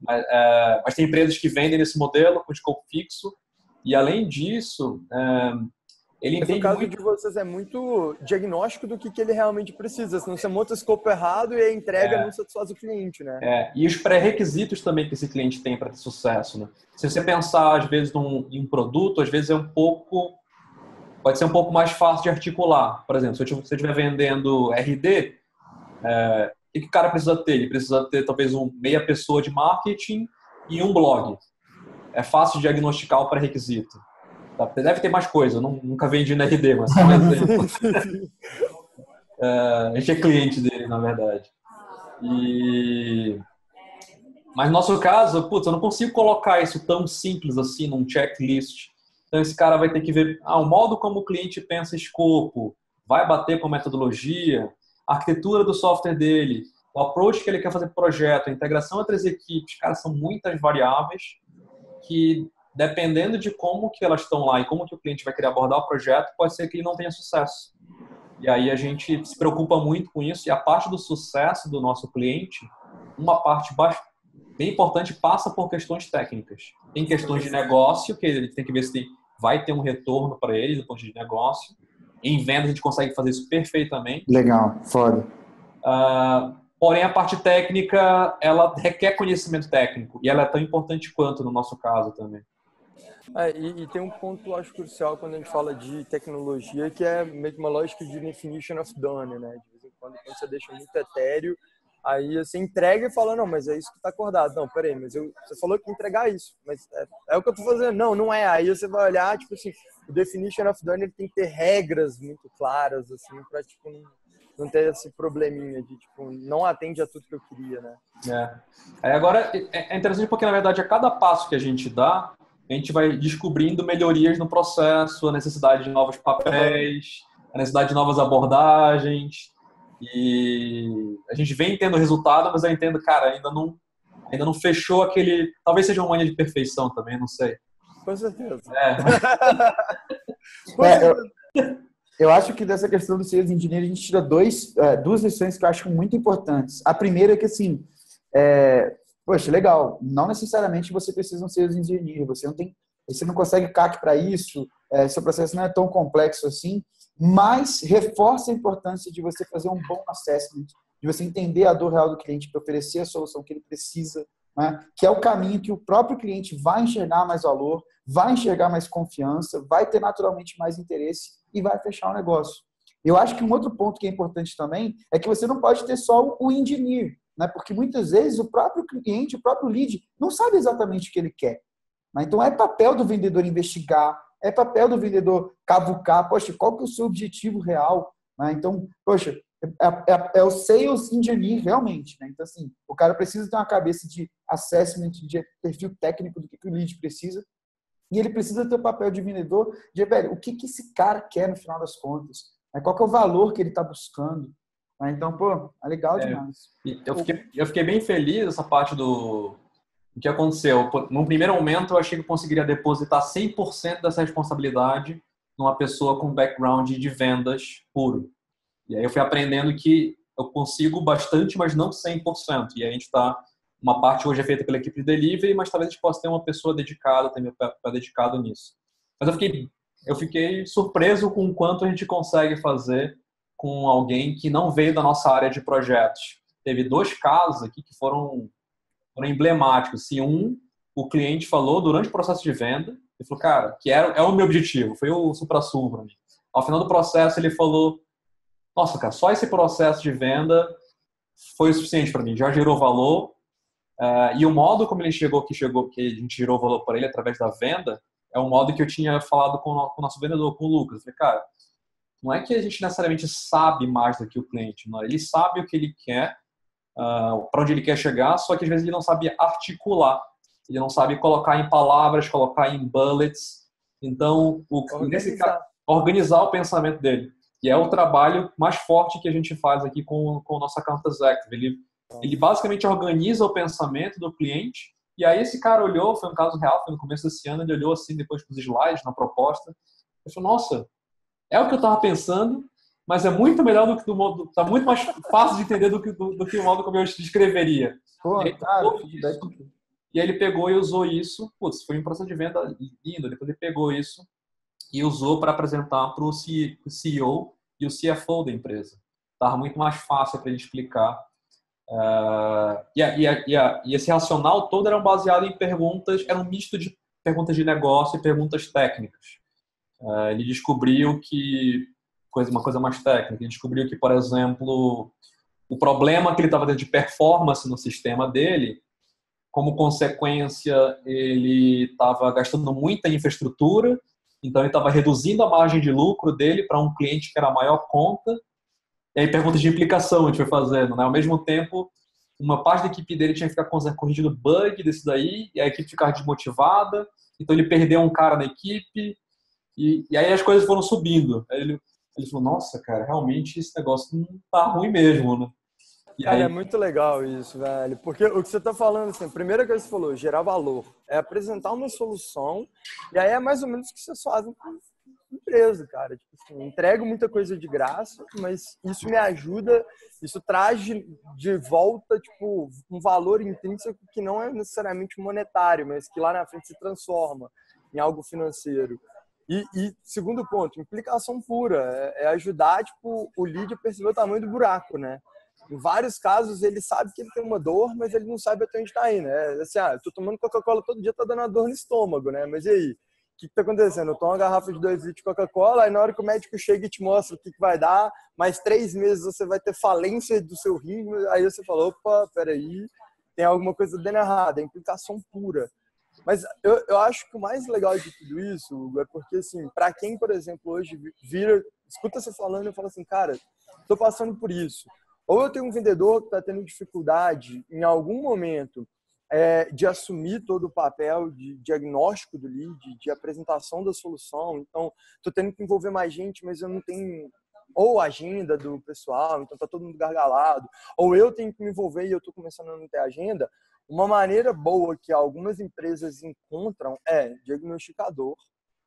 [SPEAKER 3] Mas tem empresas que vendem nesse modelo com escopo fixo e, além disso, ele entende.
[SPEAKER 2] No caso de vocês é muito diagnóstico do que ele realmente precisa, senão você monta o escopo errado e a entrega não satisfaz o cliente, né?
[SPEAKER 3] E os pré-requisitos também que esse cliente tem para ter sucesso, né? Se você pensar, às vezes, em um produto, às vezes pode ser um pouco mais fácil de articular. Por exemplo, se você estiver vendendo RD, o que o cara precisa ter? Ele precisa ter talvez meia pessoa de marketing e um blog. É fácil de diagnosticar o pré-requisito. Deve ter mais coisa, eu nunca vendi na RD, mas por exemplo. A gente é cliente dele, na verdade. Mas no nosso caso, eu não consigo colocar isso tão simples assim num checklist. Então esse cara vai ter que ver o modo como o cliente pensa escopo, vai bater com a metodologia, a arquitetura do software dele, o approach que ele quer fazer para o projeto, a integração entre as equipes. Cara, são muitas variáveis que, dependendo de como que elas estão lá e como que o cliente vai querer abordar o projeto, pode ser que ele não tenha sucesso. E aí a gente se preocupa muito com isso, e a parte do sucesso do nosso cliente, uma parte bem importante, passa por questões técnicas. Tem questões de negócio, que ele tem que ver se vai ter um retorno para ele do ponto de negócio. Em vendas a gente consegue fazer isso perfeitamente.
[SPEAKER 1] Legal, foda.
[SPEAKER 3] Porém, a parte técnica, ela requer conhecimento técnico, e ela é tão importante quanto no nosso caso também.
[SPEAKER 2] E tem um ponto, acho, crucial quando a gente fala de tecnologia, que é meio que uma lógica de definition of done, né? De vez em quando você deixa muito etéreo, aí você entrega e fala, não, mas é isso que está acordado. Não, peraí, mas você falou que ia entregar isso, mas é o que eu estou fazendo. Não, não é. Aí você vai olhar, tipo assim, o definition of done, ele tem que ter regras muito claras, assim, para, tipo, não ter esse probleminha de, tipo, não atende a tudo que eu queria, né?
[SPEAKER 3] Agora, é interessante porque, na verdade, a cada passo que a gente dá, a gente vai descobrindo melhorias no processo, a necessidade de novos papéis, a necessidade de novas abordagens. E a gente vem tendo resultado, mas eu entendo, cara, ainda não fechou aquele... Talvez seja uma mania de perfeição também, não sei.
[SPEAKER 2] Com certeza.
[SPEAKER 1] Eu acho que dessa questão do Sales Engineer a gente tira duas lições que eu acho muito importantes. A primeira é que, assim, poxa, legal, não necessariamente você precisa de um Sales Engineer, você não consegue CAC para isso, seu processo não é tão complexo assim, mas reforça a importância de você fazer um bom assessment, de você entender a dor real do cliente para oferecer a solução que ele precisa, né? Que é o caminho que o próprio cliente vai enxergar mais valor, vai enxergar mais confiança, vai ter naturalmente mais interesse e vai fechar o negócio. Eu acho que um outro ponto que é importante também é que você não pode ter só o engineer, né? Porque muitas vezes o próprio cliente, o próprio lead, não sabe exatamente o que ele quer. Né? Então é papel do vendedor investigar, é papel do vendedor cavucar, poxa, qual que é o seu objetivo real? Né? Então, poxa, é o sales engineer realmente. Né? Então, assim, o cara precisa ter uma cabeça de assessment, de perfil técnico do que o lead precisa, e ele precisa ter o papel de vendedor de, velho, o que esse cara quer no final das contas? Né? Qual que é o valor que ele está buscando? Então, pô, é legal demais.
[SPEAKER 3] Eu fiquei bem feliz essa parte do que aconteceu. No primeiro momento, eu achei que eu conseguiria depositar 100% dessa responsabilidade numa pessoa com background de vendas puro. E aí eu fui aprendendo que eu consigo bastante, mas não 100%. E aí a gente está... Uma parte hoje é feita pela equipe de delivery, mas talvez a gente possa ter uma pessoa dedicada, ter meu pé dedicado nisso. Mas eu fiquei eu fiquei surpreso com o quanto a gente consegue fazer com alguém que não veio da nossa área de projetos. Teve 2 casos aqui que foram emblemáticos. Assim, o cliente falou durante o processo de venda, ele falou, cara, que é o meu objetivo, foi o supra-sumo para mim. Ao final do processo, ele falou, nossa, cara, só esse processo de venda foi o suficiente para mim, já gerou valor. E o modo como ele chegou, que a gente gerou valor para ele através da venda, é um modo que eu tinha falado com o nosso vendedor, com o Lucas. Eu falei, cara, não é que a gente necessariamente sabe mais do que o cliente, não. Ele sabe o que ele quer, para onde ele quer chegar, só que às vezes ele não sabe articular, ele não sabe colocar em palavras, colocar em bullets. Então, organizar o pensamento dele. E é o trabalho mais forte que a gente faz aqui com o nosso Account Executive. Ele basicamente organiza o pensamento do cliente, e aí esse cara olhou, foi um caso real, foi no começo desse ano, ele olhou assim depois para os slides, na proposta, e falou, nossa, é o que eu estava pensando, mas é muito melhor do que do modo, está muito mais fácil de entender do que o modo como eu descreveria.
[SPEAKER 1] Pô,
[SPEAKER 3] e,
[SPEAKER 1] cara,
[SPEAKER 3] e aí ele pegou e usou isso, putz, foi um processo de venda lindo, depois ele pegou isso e usou para apresentar para o CEO e o CFO da empresa. Estava muito mais fácil para ele explicar. E esse racional todo era baseado em perguntas, era um misto de perguntas de negócio e perguntas técnicas. Ele descobriu que, uma coisa mais técnica, ele descobriu que, por exemplo, o problema que ele estava tendo de performance no sistema dele, como consequência, ele estava gastando muita infraestrutura, então ele estava reduzindo a margem de lucro dele para um cliente que era a maior conta. E aí perguntas de implicação a gente foi fazendo, né? Ao mesmo tempo, uma parte da equipe dele tinha que ficar corrigindo bug desse daí, e a equipe ficava desmotivada, então ele perdeu um cara na equipe, e aí as coisas foram subindo. Aí ele falou, nossa, cara, realmente esse negócio não tá ruim mesmo, né?
[SPEAKER 2] E cara, aí... é muito legal isso, velho. Porque o que você tá falando, assim, a primeira coisa que você falou, gerar valor, é apresentar uma solução, e aí é mais ou menos o que vocês fazem com empresa, cara. Tipo assim, entrego muita coisa de graça, mas isso me ajuda, isso traz de volta, tipo, um valor intrínseco que não é necessariamente monetário, mas que lá na frente se transforma em algo financeiro. E segundo ponto, implicação pura, é ajudar, tipo, o lead a perceber o tamanho do buraco, né? Em vários casos, ele sabe que ele tem uma dor, mas ele não sabe até onde está indo, né? Assim, eu tô tomando Coca-Cola todo dia, tá dando uma dor no estômago, né? Mas e aí? O que está acontecendo? Eu tomo uma garrafa de 2 litros de Coca-Cola, aí na hora que o médico chega e te mostra o que vai dar, mais 3 meses você vai ter falência do seu rim, aí você fala, opa, peraí, tem alguma coisa dando errado, é implicação pura. Mas eu acho que o mais legal de tudo isso, Hugo, é porque, assim, para quem, por exemplo, hoje escuta você falando e fala assim, cara, tô passando por isso. Ou eu tenho um vendedor que está tendo dificuldade em algum momento de assumir todo o papel de diagnóstico do lead, de apresentação da solução. Então, estou tendo que envolver mais gente, mas eu não tenho ou agenda do pessoal, então está todo mundo gargalado. Ou eu tenho que me envolver e eu estou começando a não ter agenda. Uma maneira boa que algumas empresas encontram é diagnosticador,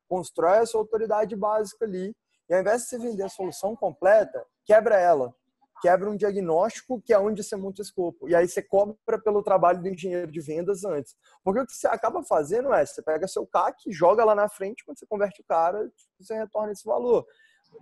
[SPEAKER 2] constrói essa autoridade básica ali, e ao invés de você vender a solução completa, quebra ela. Quebra um diagnóstico que é onde você monta o escopo. E aí você cobra pelo trabalho do engenheiro de vendas antes. Porque o que você acaba fazendo você pega seu CAC, joga lá na frente, quando você converte o cara, você retorna esse valor.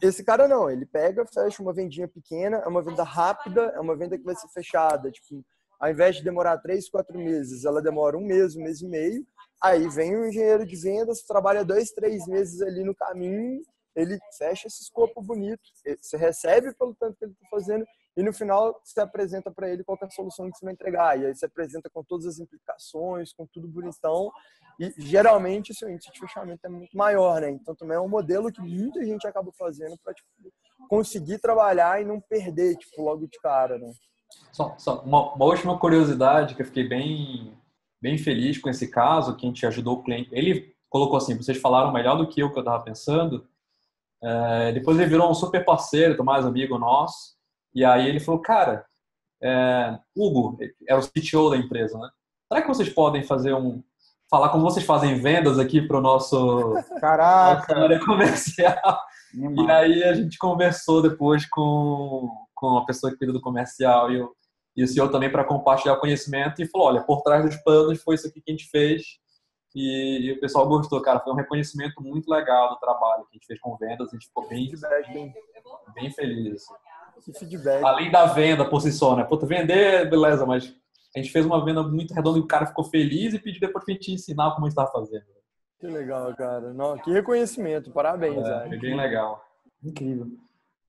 [SPEAKER 2] Esse cara não, ele pega, fecha uma vendinha pequena, é uma venda rápida, é uma venda que vai ser fechada. Tipo, ao invés de demorar 3, 4 meses, ela demora 1 mês, 1 mês e meio. Aí vem o engenheiro de vendas, trabalha 2, 3 meses ali no caminho, ele fecha esse escopo bonito, você recebe pelo tanto que ele está fazendo e no final você apresenta para ele qual é a solução que você vai entregar. E aí você apresenta com todas as implicações, com tudo bonitão e geralmente o seu índice de fechamento é muito maior, né? Então também é um modelo que muita gente acaba fazendo para conseguir trabalhar e não perder logo de cara, né?
[SPEAKER 3] Só uma última curiosidade que eu fiquei bem feliz com esse caso, que a gente ajudou o cliente. Ele colocou assim, vocês falaram melhor do que eu estava pensando. Depois ele virou um super parceiro, mais amigo nosso, e aí ele falou, cara, Hugo, era o CTO da empresa, né? Será que vocês podem falar como vocês fazem vendas aqui para o nossa área comercial? E aí a gente conversou depois com a pessoa que cuida do comercial e o CEO também para compartilhar o conhecimento e falou, olha, por trás dos panos foi isso aqui que a gente fez. e o pessoal gostou, cara. Foi um reconhecimento muito legal do trabalho que a gente fez com vendas. A gente ficou bem feliz. Assim.
[SPEAKER 2] Que feedback.
[SPEAKER 3] Além da venda por si só, né? Puta, vender, beleza, mas a gente fez uma venda muito redonda e o cara ficou feliz e pediu depois pra gente ensinar como a gente estava fazendo.
[SPEAKER 2] Que legal, cara. Não, que reconhecimento. Parabéns,
[SPEAKER 3] Foi bem legal.
[SPEAKER 1] Incrível.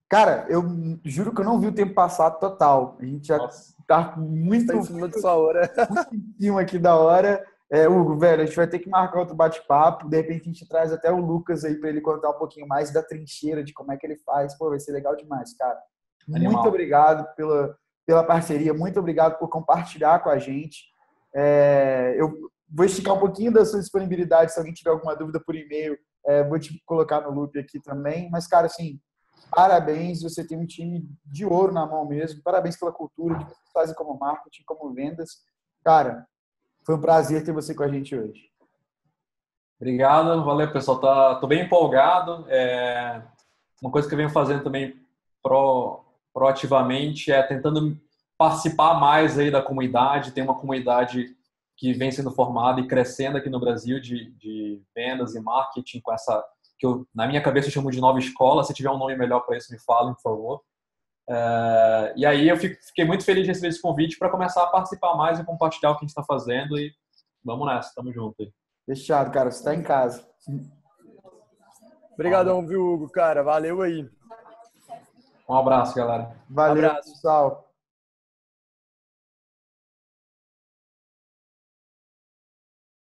[SPEAKER 1] Cara, eu juro que eu não vi o tempo passar total. A gente já tá muito
[SPEAKER 2] em cima da sua hora.
[SPEAKER 1] Muito em cima aqui da hora. Hugo, velho, a gente vai ter que marcar outro bate-papo. De repente a gente traz até o Lucas aí para ele contar um pouquinho mais da trincheira, de como é que ele faz. Pô, vai ser legal demais, cara.
[SPEAKER 3] Animal.
[SPEAKER 1] Muito obrigado pela parceria. Muito obrigado por compartilhar com a gente. Eu vou esticar um pouquinho da sua disponibilidade. Se alguém tiver alguma dúvida por e-mail, vou te colocar no loop aqui também. Mas, cara, assim, parabéns. Você tem um time de ouro na mão mesmo. Parabéns pela cultura que vocês fazem como marketing, como vendas. Cara, foi um prazer ter você com a gente hoje.
[SPEAKER 3] Obrigado, valeu, pessoal. Tô bem empolgado. Uma coisa que eu venho fazendo também proativamente é tentando participar mais aí da comunidade. Tem uma comunidade que vem sendo formada e crescendo aqui no Brasil de vendas e marketing com essa que na minha cabeça eu chamo de nova escola. Se tiver um nome melhor para isso, me falem, por favor. E aí eu fiquei muito feliz de receber esse convite para começar a participar mais e compartilhar o que a gente está fazendo e vamos nessa, tamo junto aí.
[SPEAKER 1] Fechado, cara, você está em casa.
[SPEAKER 2] Obrigadão, viu, Hugo, cara, valeu aí.
[SPEAKER 3] Um abraço, galera.
[SPEAKER 1] Valeu,
[SPEAKER 2] abraço.
[SPEAKER 1] pessoal.